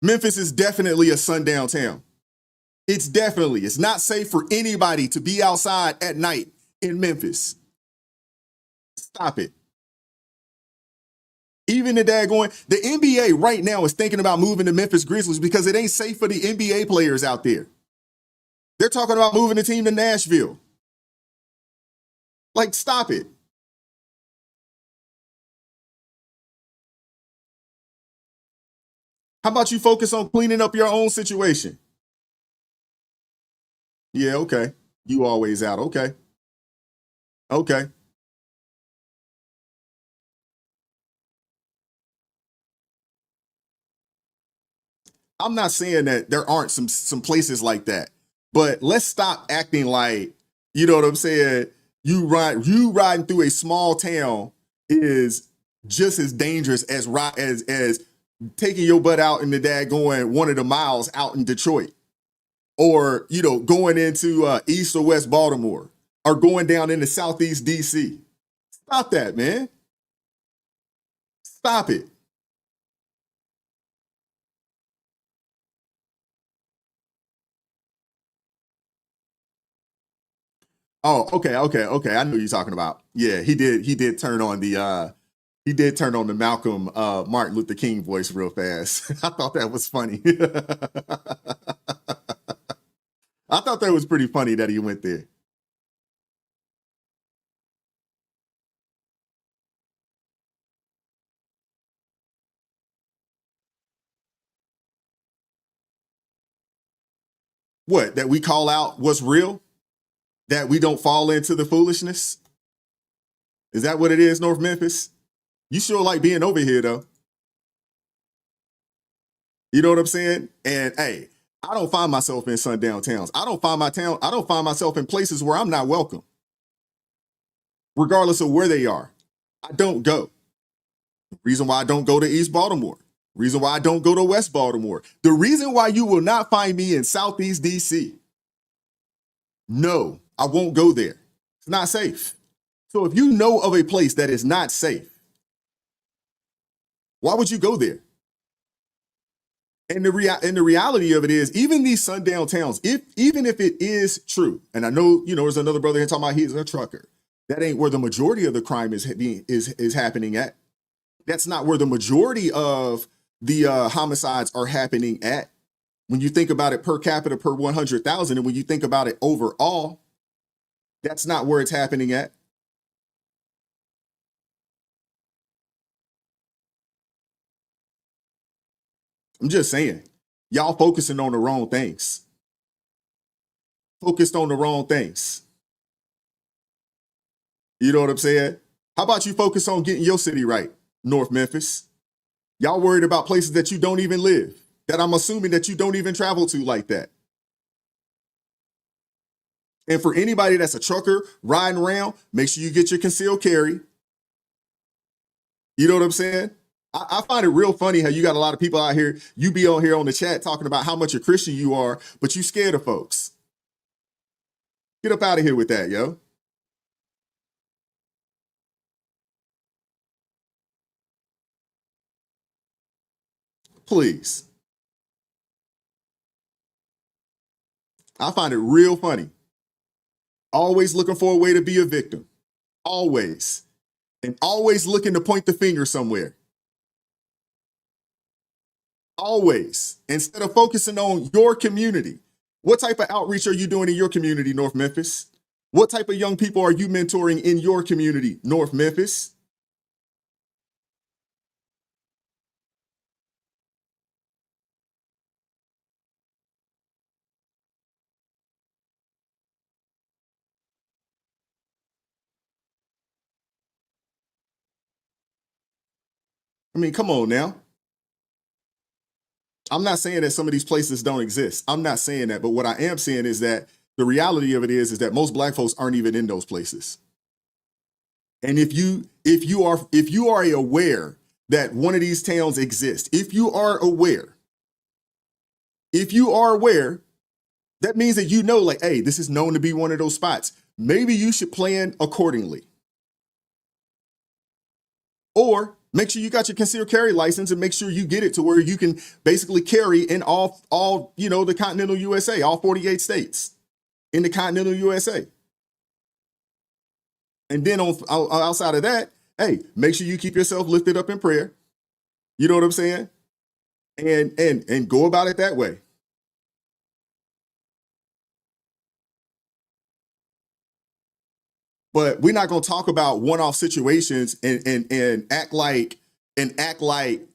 Memphis is definitely a sundown town. It's not safe for anybody to be outside at night in Memphis. Stop it. Even the NBA right now is thinking about moving the Memphis Grizzlies because it ain't safe for the NBA players out there. They're talking about moving the team to Nashville. Like, stop it. How about you focus on cleaning up your own situation? Yeah, okay. You always out. Okay. Okay. I'm not saying that there aren't some places like that, but let's stop acting like, you know what I'm saying? You riding through a small town is just as dangerous as taking your butt out in the daggone one of the miles out in Detroit, or going into East or West Baltimore, or going down into Southeast DC. Stop that, man. Stop it. Oh, okay. I know what you're talking about. Yeah, he did turn on the Malcolm Martin Luther King voice real fast. I thought that was funny. I thought that was pretty funny that he went there. What? That we call out what's real? That we don't fall into the foolishness? Is that what it is, North Memphis? You sure like being over here, though. You know what I'm saying? And hey, I don't find myself in sundown towns. I don't find myself in places where I'm not welcome. Regardless of where they are. I don't go. Reason why I don't go to East Baltimore. Reason why I don't go to West Baltimore. The reason why you will not find me in Southeast DC. No, I won't go there. It's not safe. So if you know of a place that is not safe, why would you go there? And the reality of it is, even these sundown towns, even if it is true, and I know, there's another brother here talking about he's a trucker. That ain't where the majority of the crime is happening at. That's not where the majority of the homicides are happening at. When you think about it per capita per 100,000, and when you think about it overall, that's not where it's happening at. I'm just saying, y'all focusing on the wrong things. Focused on the wrong things. You know what I'm saying? How about you focus on getting your city right, North Memphis? Y'all worried about places that you don't even live, that I'm assuming that you don't even travel to like that. And for anybody that's a trucker riding around, make sure you get your concealed carry. You know what I'm saying? I find it real funny how you got a lot of people out here, you be on here on the chat talking about how much a Christian you are, but you scared of folks. Get up out of here with that, yo. Please. I find it real funny. Always looking for a way to be a victim. Always. And always looking to point the finger somewhere. Always. Instead of focusing on your community. What type of outreach are you doing in your community, North Memphis? What type of young people are you mentoring in your community, North Memphis? I mean, come on now. I'm not saying that some of these places don't exist. I'm not saying that. But what I am saying is that the reality of it is that most black folks aren't even in those places. And if you are aware that one of these towns exists, if you are aware, that means that you know, like, hey, this is known to be one of those spots. Maybe you should plan accordingly. Or make sure you got your concealed carry license and make sure you get it to where you can basically carry in all the continental USA, all 48 states in the continental USA. And then outside of that, hey, make sure you keep yourself lifted up in prayer. You know what I'm saying? And go about it that way. But we're not going to talk about one-off situations and act like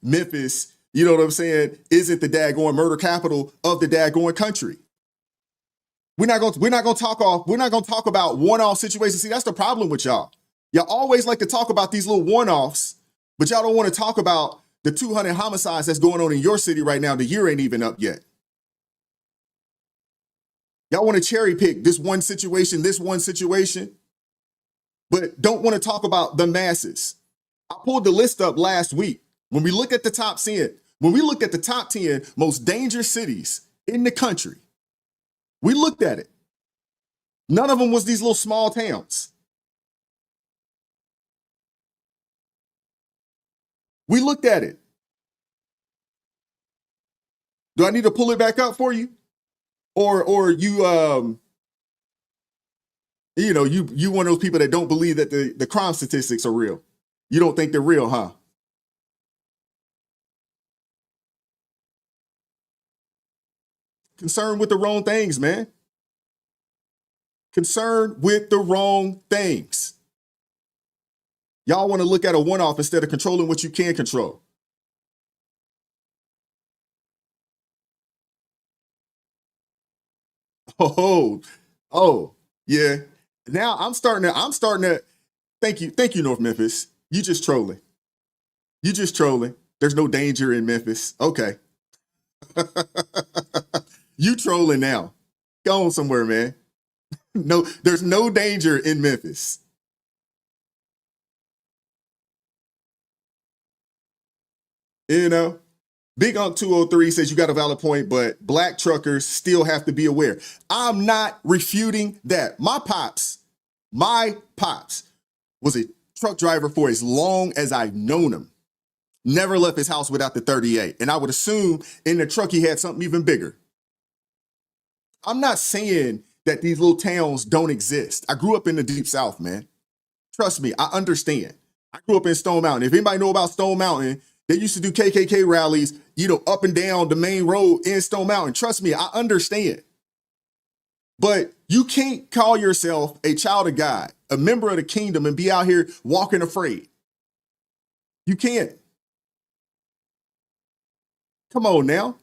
Memphis, you know what I'm saying, isn't the daggone murder capital of the daggone country. We're not going to talk about one-off situations. See, that's the problem with y'all. Y'all always like to talk about these little one-offs, but y'all don't want to talk about the 200 homicides that's going on in your city right now. The year ain't even up yet. Y'all want to cherry pick this one situation, but don't want to talk about the masses. I pulled the list up last week. When we look at the top 10, most dangerous cities in the country, we looked at it. None of them was these little small towns. We looked at it. Do I need to pull it back up for you? Or you you one of those people that don't believe that the crime statistics are real. You don't think they're real, huh? Concerned with the wrong things, man. Concerned with the wrong things. Y'all want to look at a one-off instead of controlling what you can control. Oh, yeah. Now I'm starting to thank you, North Memphis. You just trolling. There's no danger in Memphis. Okay. You trolling now. Go on somewhere, man. No, there's no danger in Memphis. You know, Big Unc 203 says you got a valid point, but black truckers still have to be aware. I'm not refuting that. My pops was a truck driver for as long as I've known him. Never left his house without the 38. And I would assume in the truck he had something even bigger. I'm not saying that these little towns don't exist. I grew up in the deep South, man. Trust me, I understand. I grew up in Stone Mountain. If anybody know about Stone Mountain, they used to do KKK rallies, up and down the main road in Stone Mountain. Trust me, I understand. But you can't call yourself a child of God, a member of the kingdom, and be out here walking afraid. You can't. Come on now.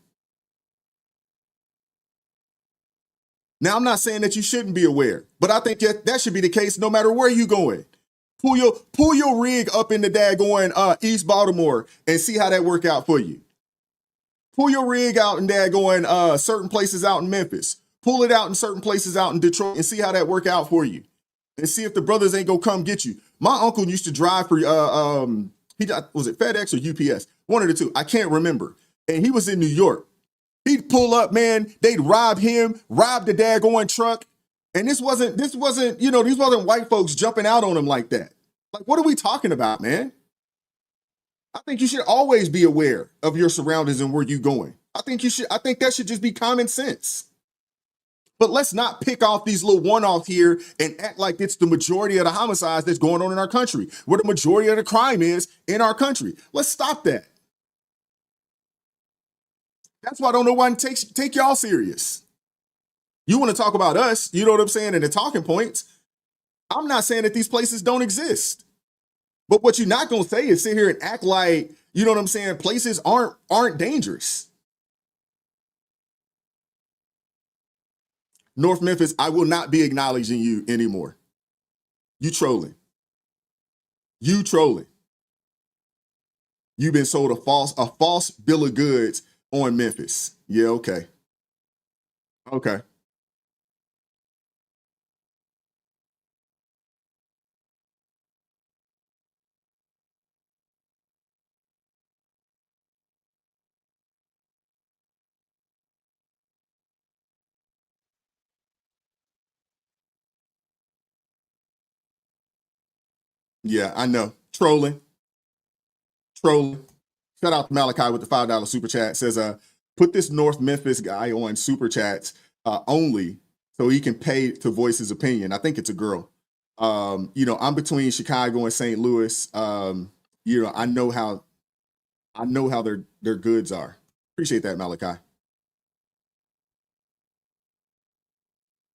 Now, I'm not saying that you shouldn't be aware, but I think that should be the case no matter where you're going. Pull your rig up in the daggone East Baltimore and see how that work out for you. Pull your rig out in daggone certain places out in Memphis. Pull it out in certain places out in Detroit and see how that work out for you. And see if the brothers ain't gonna come get you. My uncle used to drive for was it FedEx or UPS? One of the two. I can't remember. And he was in New York. He'd pull up, man. They'd rob him, rob the daggone truck. And these wasn't white folks jumping out on him like that. Like, what are we talking about, man? I think you should always be aware of your surroundings and where you're going. I think that should just be common sense. But let's not pick off these little one-offs here and act like it's the majority of the homicides that's going on in our country, where the majority of the crime is in our country. Let's stop that. That's why I don't know why take y'all serious. You want to talk about us, you know what I'm saying, and the talking points. I'm not saying that these places don't exist. But what you're not going to say is sit here and act like, you know what I'm saying, places aren't dangerous. North Memphis, I will not be acknowledging you anymore. You trolling. You trolling. You've been sold a false bill of goods on Memphis. Yeah, okay. Okay. Yeah, I know. Trolling. Shout out to Malachi with the $5 super chat. Says, put this North Memphis guy on super chats only so he can pay to voice his opinion. I think it's a girl. I'm between Chicago and St. Louis. I know how their goods are. Appreciate that, Malachi.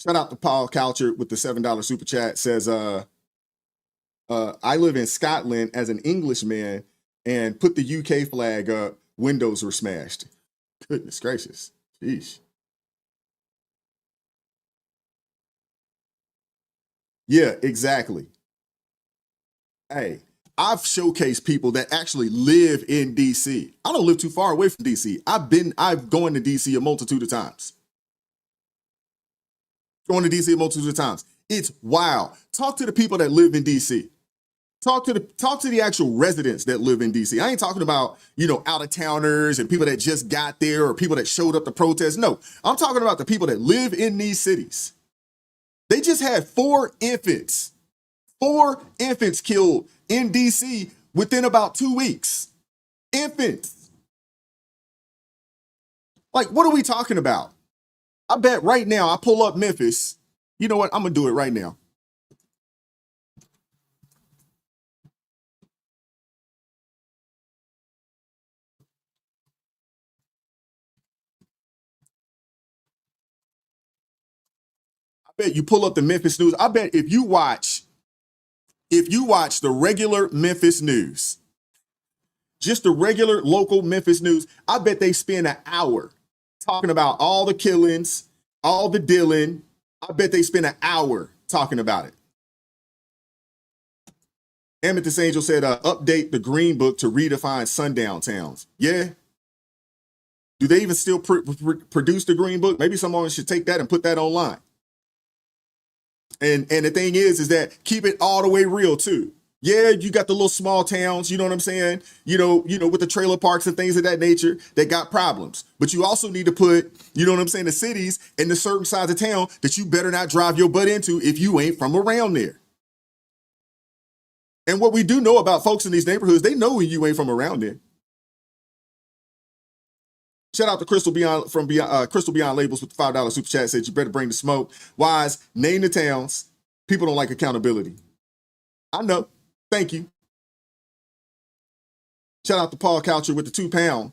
Shout out to Paul Coucher with the $7 super chat. Says, I live in Scotland as an Englishman and put the UK flag up. Windows were smashed. Goodness gracious. Sheesh. Yeah, exactly. Hey, I've showcased people that actually live in DC. I don't live too far away from DC. I've gone to DC a multitude of times. It's wild. Talk to the people that live in DC. Talk to the actual residents that live in DC. I ain't talking about, out of towners and people that just got there or people that showed up to protest. No, I'm talking about the people that live in these cities. They just had 4 infants killed in DC within about 2 weeks. Infants. Like, what are we talking about? I bet right now I pull up Memphis. You know what? I'm going to do it right now. I bet you pull up the Memphis news. I bet if you watch the regular Memphis news, just the regular local Memphis news, I bet they spend an hour talking about all the killings, all the dealing. I bet they spend an hour talking about it. Amethyst Angel said, update the Green Book to redefine sundown towns. Yeah. Do they even still produce the Green Book? Maybe someone should take that and put that online. And the thing is that keep it all the way real too. Yeah, you got the little small towns, you know what I'm saying? With the trailer parks and things of that nature that got problems. But you also need to put, you know what I'm saying, the cities and the certain sides of town that you better not drive your butt into if you ain't from around there. And what we do know about folks in these neighborhoods, they know when you ain't from around there. Shout out to Crystal Beyond from Beyond, Crystal Beyond Labels with the $5 super chat. Said you better bring the smoke. Wise, name the towns. People don't like accountability. I know. Thank you. Shout out to Paul Coucher with the £2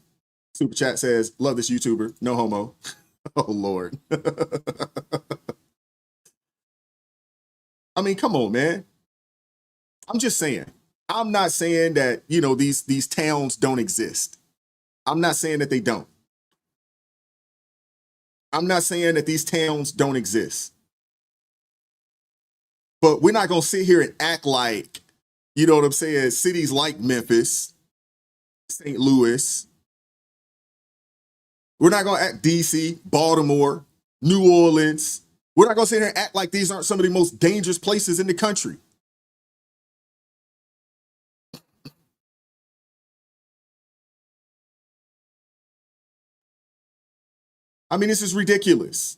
super chat. Says love this YouTuber. No homo. Oh Lord. I mean, come on, man. I'm just saying. I'm not saying that, you know, these towns don't exist. I'm not saying that they don't. I'm not saying that these towns don't exist. But we're not going to sit here and act like, you know what I'm saying, cities like Memphis, St. Louis. We're not going to act DC, Baltimore, New Orleans. We're not going to sit here and act like these aren't some of the most dangerous places in the country. I mean, this is ridiculous.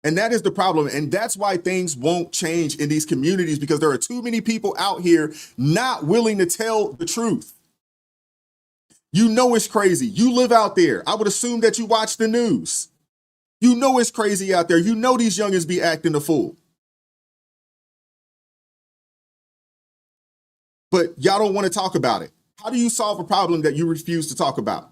And that is the problem. And that's why things won't change in these communities, because there are too many people out here not willing to tell the truth. You know it's crazy. You live out there. I would assume that you watch the news. You know it's crazy out there. You know these youngins be acting a fool. But y'all don't want to talk about it. How do you solve a problem that you refuse to talk about?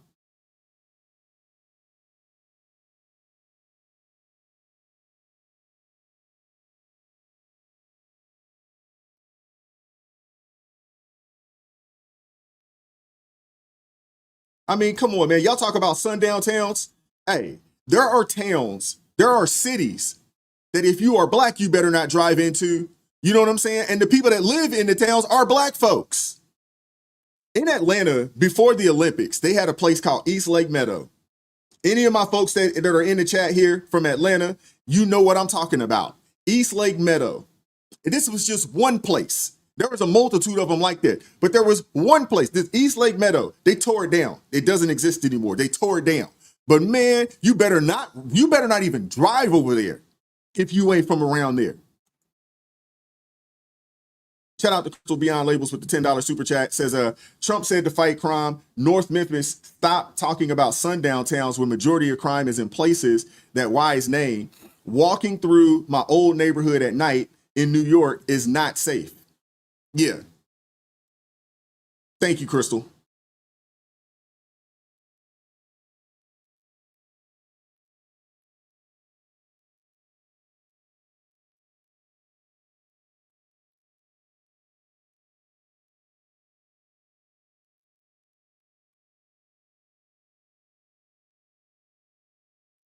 I mean, come on, man. Y'all talk about sundown towns. Hey, there are towns, there are cities that if you are black, you better not drive into. You know what I'm saying? And the people that live in the towns are black folks. In Atlanta, before the Olympics, they had a place called East Lake Meadow. Any of my folks that are in the chat here from Atlanta, you know what I'm talking about. East Lake Meadow. And this was just one place. There was a multitude of them like that. But there was one place, this East Lake Meadow. They tore it down. It doesn't exist anymore. They tore it down. But man, you better not even drive over there if you ain't from around there. Shout out to Crystal Beyond Labels with the $10 super chat. Says, Trump said to fight crime, North Memphis, stop talking about sundown towns where majority of crime is in places that Wise named. Walking through my old neighborhood at night in New York is not safe. Yeah. Thank you, Crystal.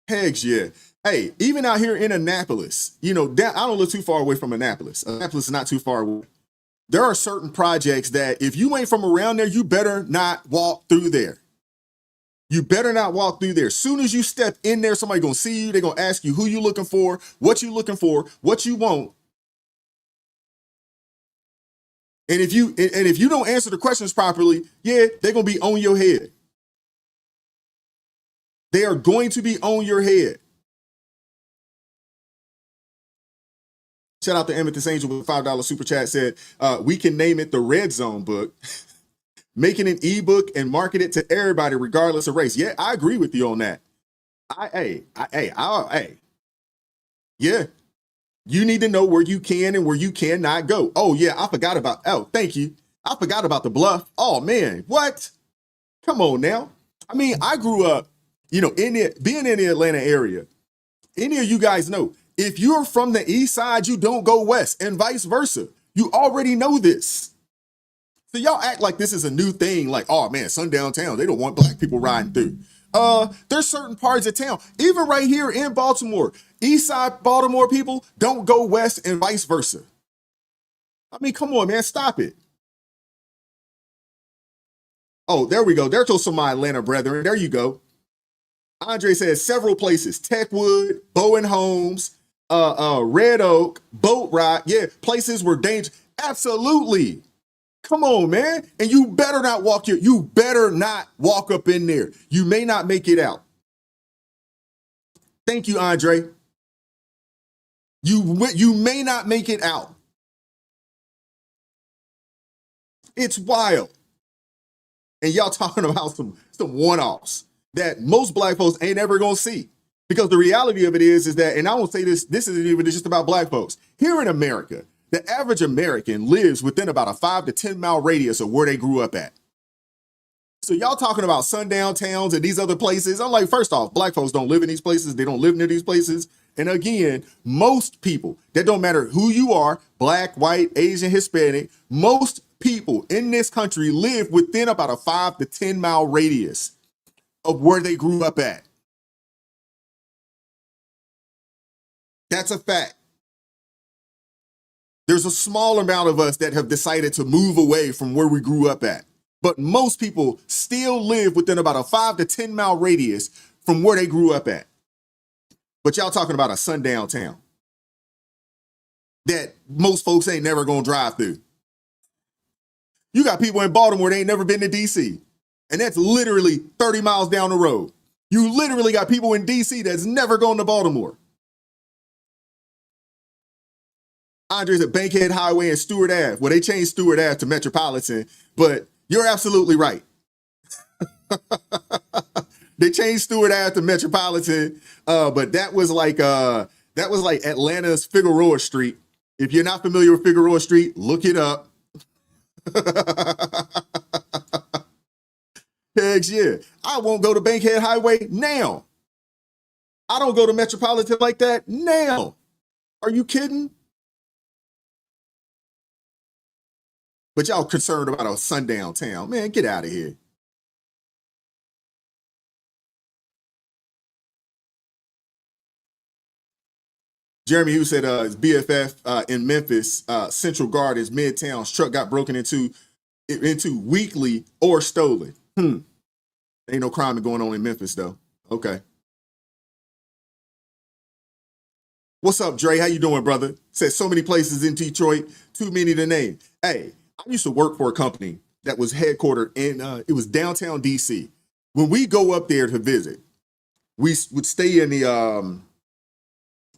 Heck yeah. Hey, even out here in Annapolis, you know, I don't live too far away from Annapolis. Annapolis is not too far away. There are certain projects that if you ain't from around there, you better not walk through there. You better not walk through there. Soon as you step in there, somebody gonna see you. They're gonna ask you who you looking for, what you want. And if you don't answer the questions properly, yeah, they're gonna be on your head. They are going to be on your head. Shout out to Amethyst Angel with a $5 super chat. Said, we can name it the Red Zone book. Making an ebook and market it to everybody, regardless of race. Yeah, I agree with you on that. Yeah. You need to know where you can and where you cannot go. Oh, yeah, thank you. I forgot about the bluff. Oh, man, what? Come on now. I mean, I grew up, you know, being in the Atlanta area. Any of you guys know, if you're from the east side, you don't go west and vice versa. You already know this. So y'all act like this is a new thing, like, oh man, sundown town, they don't want black people riding through. There's certain parts of town, even right here in Baltimore, east side Baltimore people don't go west and vice versa. I mean, come on, man, stop it. Oh, there we go. There goes some of my Atlanta brethren. There you go. Andre says several places, Techwood, Bowen Homes, Red Oak, Boat Rock. Yeah, places where danger. Absolutely. Come on, man. And you better not walk up in there. You may not make it out. Thank you, Andre. You may not make it out. It's wild. And y'all talking about some one-offs. that most black folks ain't ever gonna see. Because the reality of it is that, and I won't say this isn't even just about black folks. Here in America, the average American lives within about a 5 to 10 mile radius of where they grew up at. So y'all talking about sundown towns and these other places. I'm like, first off, black folks don't live in these places. They don't live near these places. And again, most people, that don't matter who you are, black, white, Asian, Hispanic, most people in this country live within about a 5 to 10 mile radius of where they grew up at. That's a fact. There's a small amount of us that have decided to move away from where we grew up at. But most people still live within about a 5 to 10 mile radius from where they grew up at. But y'all talking about a sundown town that most folks ain't never gonna drive through. You got people in Baltimore that ain't never been to DC, and that's literally 30 miles down the road. You literally got people in DC that's never gone to Baltimore. Andre's at Bankhead Highway and Stewart Ave. Well, they changed Stewart Ave to Metropolitan, but you're absolutely right. They changed Stewart Ave to Metropolitan, but that was like Atlanta's Figueroa Street. If you're not familiar with Figueroa Street, look it up. Heck yeah. I won't go to Bankhead Highway now. I don't go to Metropolitan like that now. Are you kidding? But y'all concerned about a sundown town. Man, get out of here. Jeremy, who said his BFF in Memphis, Central Gardens, Midtown, his truck got broken into weekly or stolen. Ain't no crime going on in Memphis, though. Okay. What's up, Dre? How you doing, brother? Said so many places in Detroit, too many to name. Hey, I used to work for a company that was headquartered in, it was downtown DC. When we go up there to visit, we would stay in the,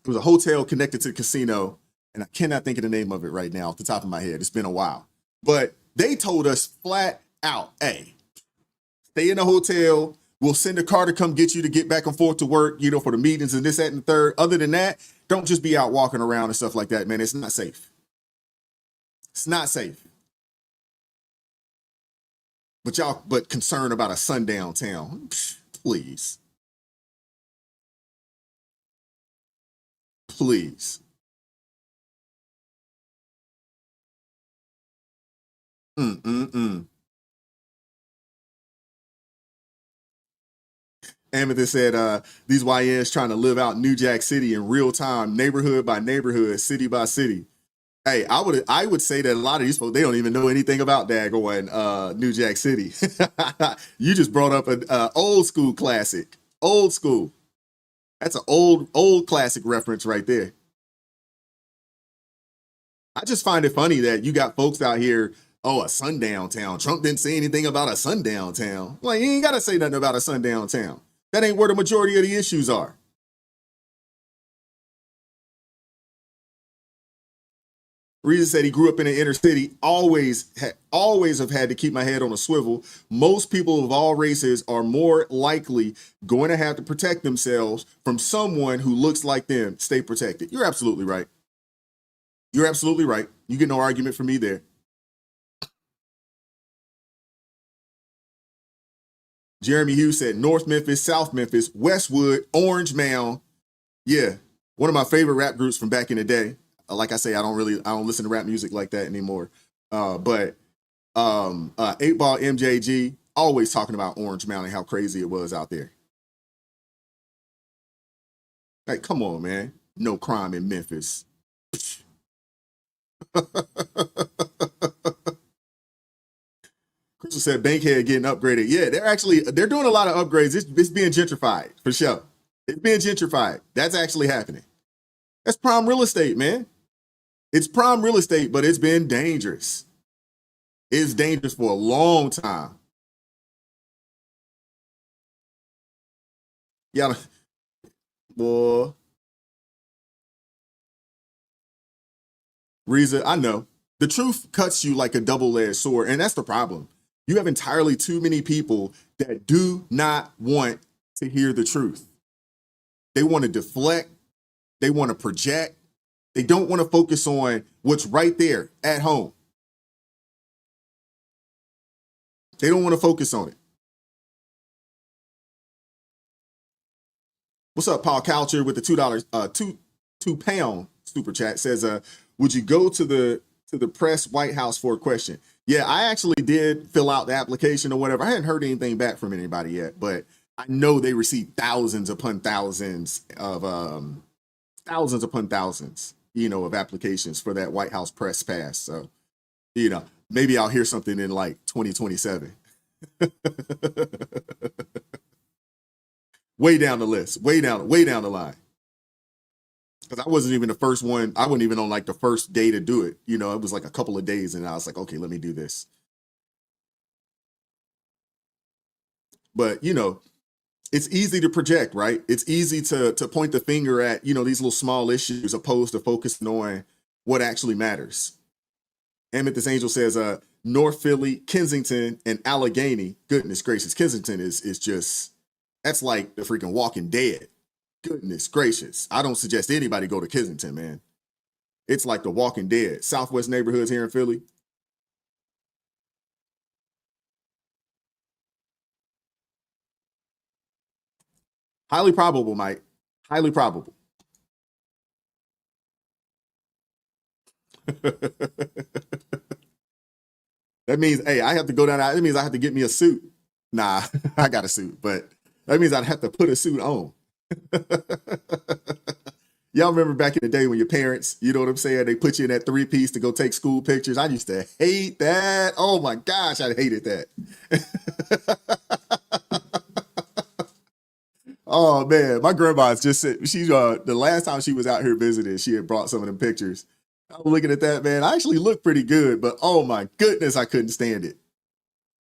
it was a hotel connected to the casino, and I cannot think of the name of it right now off the top of my head. It's been a while. But they told us flat out, hey, stay in the hotel. We'll send a car to come get you to get back and forth to work, you know, for the meetings and this, that, and the third. Other than that, don't just be out walking around and stuff like that, man. It's not safe. It's not safe. But concerned about a sundown town. Please. Please. Amethyst said, these YNs trying to live out New Jack City in real time, neighborhood by neighborhood, city by city. Hey, I would say that a lot of these folks, they don't even know anything about daggone New Jack City. You just brought up an old school classic. Old school. That's an old classic reference right there. I just find it funny that you got folks out here, a sundown town. Trump didn't say anything about a sundown town. Like, you ain't got to say nothing about a sundown town. That ain't where the majority of the issues are. Reason said he grew up in the inner city, always have had to keep my head on a swivel. Most people of all races are more likely going to have to protect themselves from someone who looks like them. Stay protected. You're absolutely right. You're absolutely right. You get no argument from me there. Jeremy Hughes said North Memphis, South Memphis, Westwood, Orange Mound. Yeah, one of my favorite rap groups from back in the day. Like I say, I don't listen to rap music like that anymore. But 8 Ball MJG, always talking about Orange Mound and how crazy it was out there. Like, come on, man. No crime in Memphis. Crystal said Bankhead getting upgraded. Yeah, they're doing a lot of upgrades. It's being gentrified, for sure. It's being gentrified. That's actually happening. That's prime real estate, man. It's prime real estate, but it's been dangerous. It's dangerous for a long time. Yeah, boy. Reza, I know. The truth cuts you like a double-edged sword, and that's the problem. You have entirely too many people that do not want to hear the truth. They want to deflect. They want to project. They don't want to focus on what's right there at home. They don't want to focus on it. What's up, Paul Coucher with the $2, two pound super chat says, would you go to the press White House for a question? Yeah, I actually did fill out the application or whatever. I hadn't heard anything back from anybody yet, but I know they received thousands upon thousands of of applications for that White House press pass. So, maybe I'll hear something in like 2027. Way down the list, way down the line. Because I wasn't even the first one. I wasn't even on like the first day to do it. It was like a couple of days, and I was like, okay, let me do this. But it's easy to project, right? It's easy to point the finger at these little small issues, opposed to focusing on what actually matters. Amethyst Angel says, North Philly, Kensington, and Allegheny. Goodness gracious, Kensington is just, that's like the freaking Walking Dead. Goodness gracious. I don't suggest anybody go to Kensington, man. It's like the Walking Dead. Southwest neighborhoods here in Philly. Highly probable, Mike. Highly probable. That means, hey, I have to go down. That means I have to get me a suit. Nah, I got a suit, but that means I'd have to put a suit on. Y'all remember back in the day when your parents, you know what I'm saying, they put you in that 3-piece to go take school pictures? I used to hate that. Oh my gosh, I hated that. Oh man, my grandma's just said, she's the last time she was out here visiting, she had brought some of them pictures. I was looking at that, man. I actually looked pretty good, but oh my goodness, I couldn't stand it.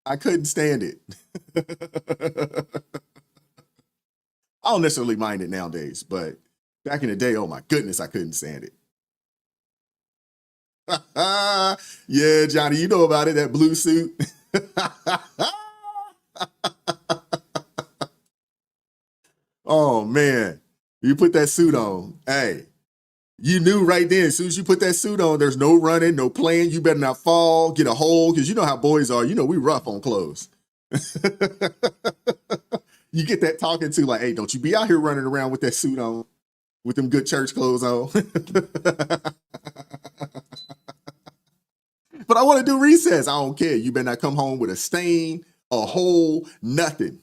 I couldn't stand it. I don't necessarily mind it nowadays, but back in the day, oh my goodness, I couldn't stand it. Yeah, Johnny, you know about it, that blue suit. Oh man, you put that suit on. Hey, you knew right then, as soon as you put that suit on, there's no running, no playing. You better not fall, get a hole, because you know how boys are. We rough on clothes. You get that talking to like, hey, don't you be out here running around with that suit on, with them good church clothes on. But I want to do recess. I don't care. You better not come home with a stain, a hole, nothing.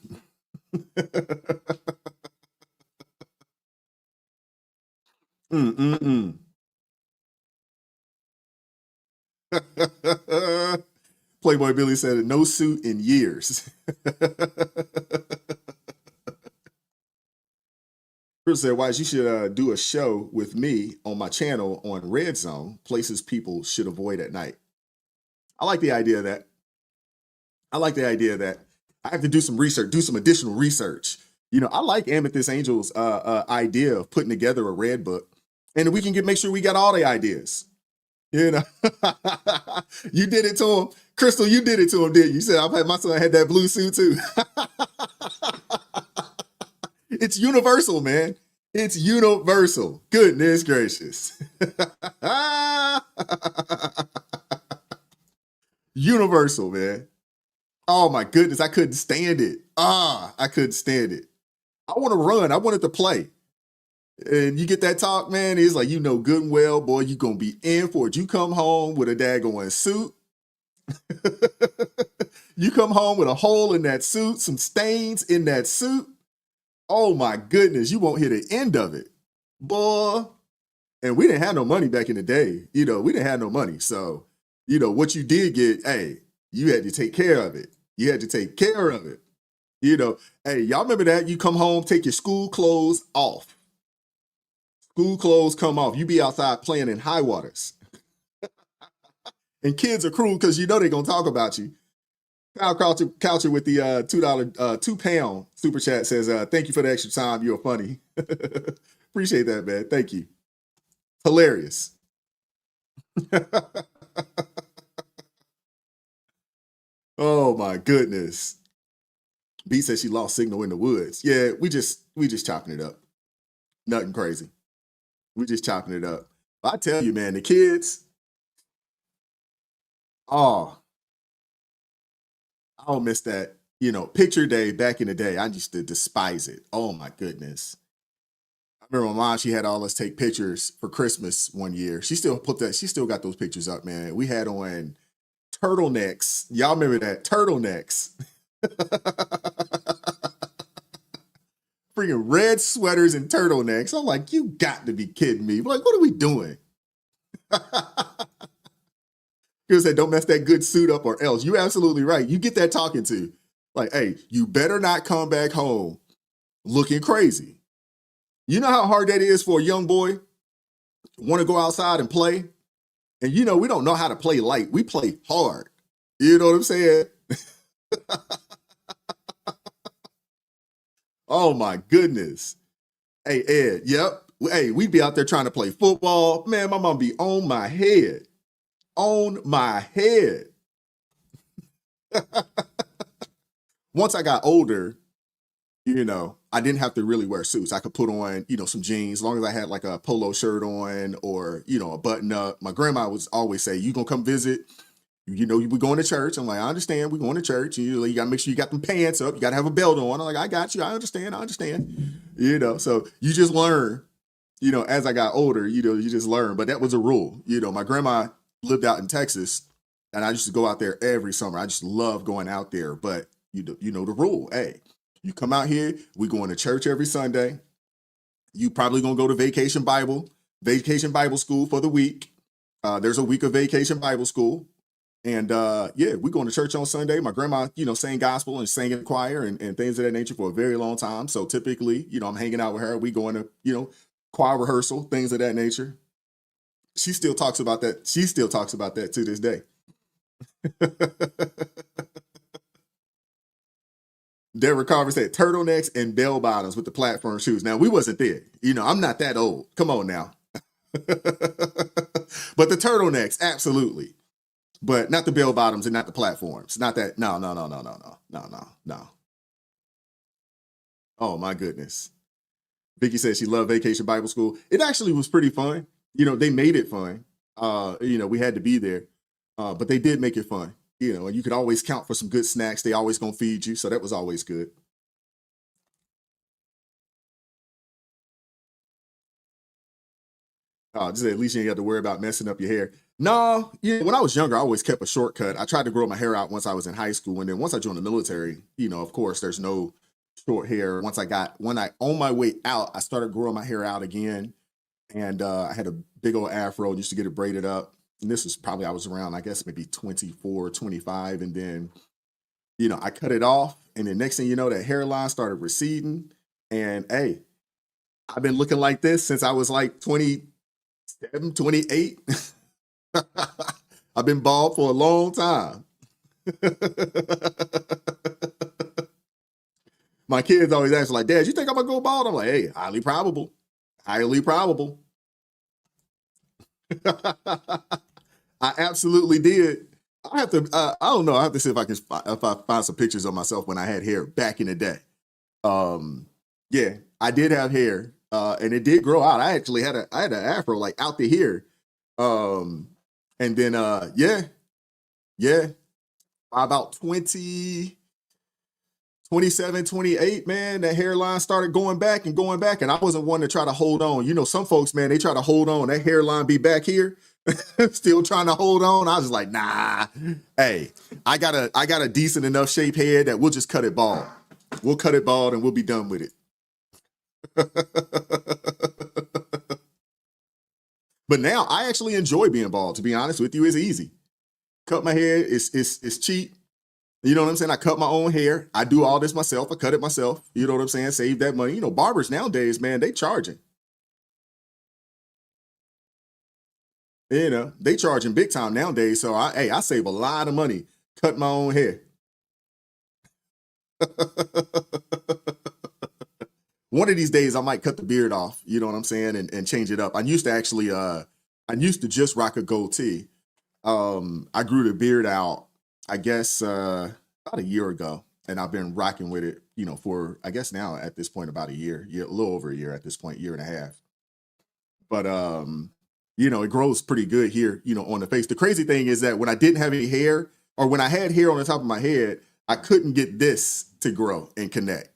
Playboy Billy said, no suit in years. Chris said, Wise, you should do a show with me on my channel on Red Zone, places people should avoid at night. I like the idea of that. I have to do some research, do some additional research. I like Amethyst Angel's idea of putting together a red book, and we can make sure we got all the ideas. You did it to him. Crystal, you did it to him, didn't you? You said, my son had that blue suit too. It's universal, man. It's universal. Goodness gracious. Universal, man. Oh my goodness, I couldn't stand it. I couldn't stand it. I want to run. I wanted to play. And you get that talk, man, it's like, good and well, boy, you going to be in for it. You come home with a daggone suit. You come home with a hole in that suit, some stains in that suit. Oh my goodness, you won't hear the end of it. Boy. And we didn't have no money back in the day. We didn't have no money. So, what you did get, hey, you had to take care of it. You had to take care of it. Hey, y'all remember that? You come home, take your school clothes off. School clothes come off. You be outside playing in high waters. And kids are cruel because they're going to talk about you. Kyle Coucher with the $2, 2 pound super chat says, thank you for the extra time. You're funny. Appreciate that, man. Thank you. Hilarious. Oh my goodness. B said she lost signal in the woods. Yeah, we just chopping it up. Nothing crazy. We just chopping it up. But I tell you, man, the kids, oh, I don't miss that. Picture day back in the day. I used to despise it. Oh my goodness. I remember my mom, she had all us take pictures for Christmas one year. She still got those pictures up, man. We had on turtlenecks. Y'all remember that? Turtlenecks. Freaking red sweaters and turtlenecks. I'm like, you got to be kidding me. Like, what are we doing? You said, don't mess that good suit up or else. You're absolutely right. You get that talking to. Like, hey, you better not come back home looking crazy. You know how hard that is for a young boy? Want to go outside and play? And we don't know how to play light. We play hard. You know what I'm saying? Oh my goodness. Hey, Ed, yep. Hey, we'd be out there trying to play football. Man, my mom be on my head. On my head. Once I got older, I didn't have to really wear suits. I could put on, some jeans, as long as I had like a polo shirt on or, a button up. My grandma would always say, you gonna come visit? We're going to church. I'm like, I understand. We're going to church. You got to make sure you got them pants up. You got to have a belt on. I'm like, I got you. I understand. So you just learn, as I got older, you just learn. But that was a rule. My grandma lived out in Texas and I used to go out there every summer. I just love going out there. But you know the rule. Hey, you come out here, we going to church every Sunday. You probably going to go to vacation Bible school for the week. There's a week of vacation Bible school. And we going to church on Sunday. My grandma, sang gospel and sang in the choir and things of that nature for a very long time. So typically, I'm hanging out with her. We going to, choir rehearsal, things of that nature. She still talks about that. She still talks about that to this day. Deborah Carver said turtlenecks and bell bottoms with the platform shoes. Now, we wasn't there. I'm not that old. Come on now. But the turtlenecks, absolutely. But not the bell bottoms and not the platforms. Not that. No. Oh, my goodness. Vicky says she loved Vacation Bible School. It actually was pretty fun. They made it fun. We had to be there. But they did make it fun. And you could always count for some good snacks. They always going to feed you. So that was always good. Just at least you ain't got to worry about messing up your hair. No, when I was younger, I always kept a shortcut. I tried to grow my hair out once I was in high school. And then once I joined the military, of course, there's no short hair. On my way out, I started growing my hair out again. And I had a big old afro, used to get it braided up. And this was probably, I was around, I guess, maybe 24, 25. And then, I cut it off. And the next thing you know, that hairline started receding. And hey, I've been looking like this since I was like 27, 28. I've been bald for a long time. My kids always ask like, Dad, you think I'm gonna go bald? I'm like, hey, highly probable. Highly probable. I absolutely did. I have to, I don't know. I have to see if I find some pictures of myself when I had hair back in the day. Yeah, I did have hair, and it did grow out. I actually had an afro like out to here. And then, by about 27, 28, man, that hairline started going back. And I wasn't one to try to hold on. Some folks, man, they try to hold on. That hairline be back here, still trying to hold on. I was just like, nah, hey, I got a decent enough shape head that we'll just cut it bald. We'll cut it bald and we'll be done with it. But now I actually enjoy being bald. To be honest with you, it's easy. Cut my hair. It's cheap. You know what I'm saying? I cut my own hair. I do all this myself. I cut it myself. You know what I'm saying? Save that money. Barbers nowadays, man, they charging. They charging big time nowadays. So I save a lot of money. Cut my own hair. One of these days I might cut the beard off, you know what I'm saying, and change it up. I used to just rock a goatee. I grew the beard out. I guess, about a year ago, and I've been rocking with it, for, I guess now at this point, about a year, a little over a year at this point, year and a half. But, it grows pretty good here, on the face. The crazy thing is that when I didn't have any hair, or when I had hair on the top of my head, I couldn't get this to grow and connect.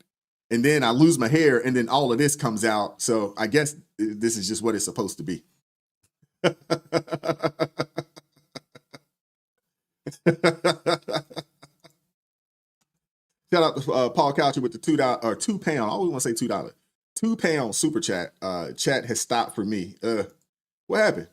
And then I lose my hair, and then all of this comes out. So I guess this is just what it's supposed to be. Shout out to Paul Couchy with the $2 or £2. I always want to say $2. £2 super chat. Chat has stopped for me. What happened?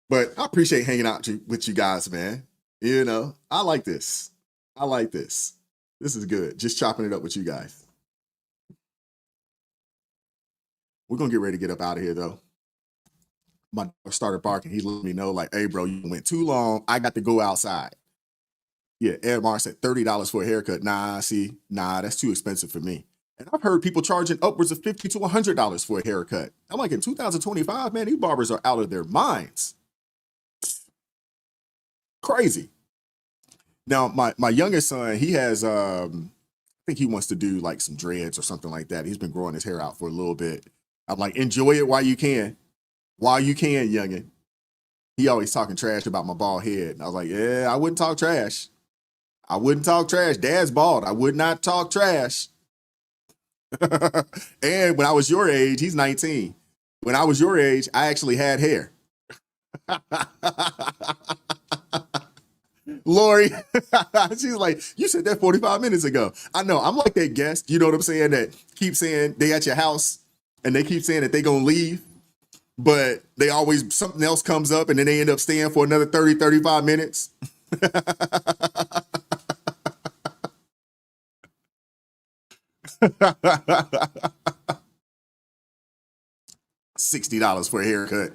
But I appreciate hanging out with you guys, man. I like this. This is good. Just chopping it up with you guys. We're going to get ready to get up out of here, though. My dog started barking. He let me know, like, hey, bro, you went too long. I got to go outside. Yeah, Ed Mar said $30 for a haircut. Nah, that's too expensive for me. And I've heard people charging upwards of $50 to $100 for a haircut. I'm like, in 2025, man, these barbers are out of their minds. Crazy. Now, my youngest son, he has, I think he wants to do like some dreads or something like that. He's been growing his hair out for a little bit. I'm like, enjoy it while you can. While you can, youngin. He always talking trash about my bald head. And I was like, yeah, I wouldn't talk trash. Dad's bald. I would not talk trash. And when I was your age, he's 19. When I was your age, I actually had hair. Lori, she's like, you said that 45 minutes ago. I know, I'm like that guest, you know what I'm saying, that keep saying they at your house and they keep saying that they gonna leave, but they always, something else comes up and then they end up staying for another 30, 35 minutes. $60 for a haircut.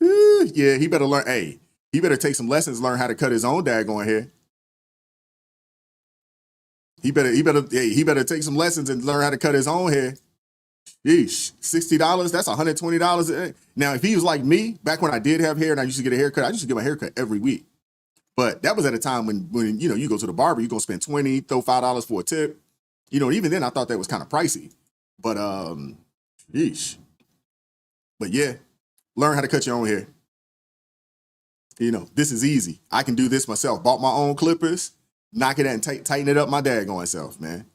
Yeah, he better learn. Hey, he better take some lessons, learn how to cut his own daggone hair. He better take some lessons and learn how to cut his own hair. Yeesh, $60, that's $120. Now, if he was like me, back when I did have hair and I used to get a haircut, I used to get my haircut every week. But that was at a time when you go to the barber, you're going to spend $20, throw $5 for a tip. Even then I thought that was kind of pricey. But, yeesh. But yeah, learn how to cut your own hair. This is easy. I can do this myself. Bought my own clippers, knock it and tighten it up my daggone self, man.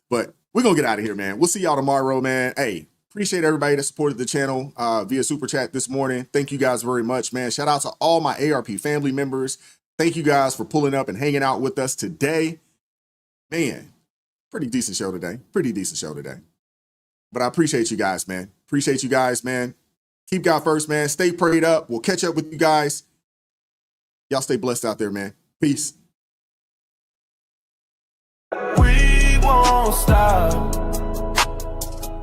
But we're going to get out of here, man. We'll see y'all tomorrow, man. Hey, appreciate everybody that supported the channel via Super Chat this morning. Thank you guys very much, man. Shout out to all my ARP family members. Thank you guys for pulling up and hanging out with us today. Man, pretty decent show today. But I appreciate you guys, man. Keep God first, man. Stay prayed up. We'll catch up with you guys. Y'all stay blessed out there, man. Peace. We won't stop.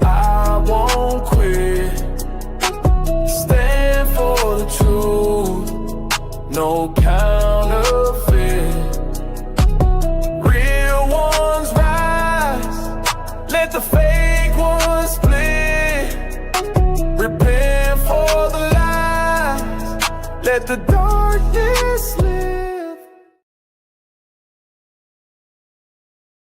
I won't quit. Stand for the truth. No counterfeit. Real ones rise. Let the fake ones split. Repent for the lies. Let the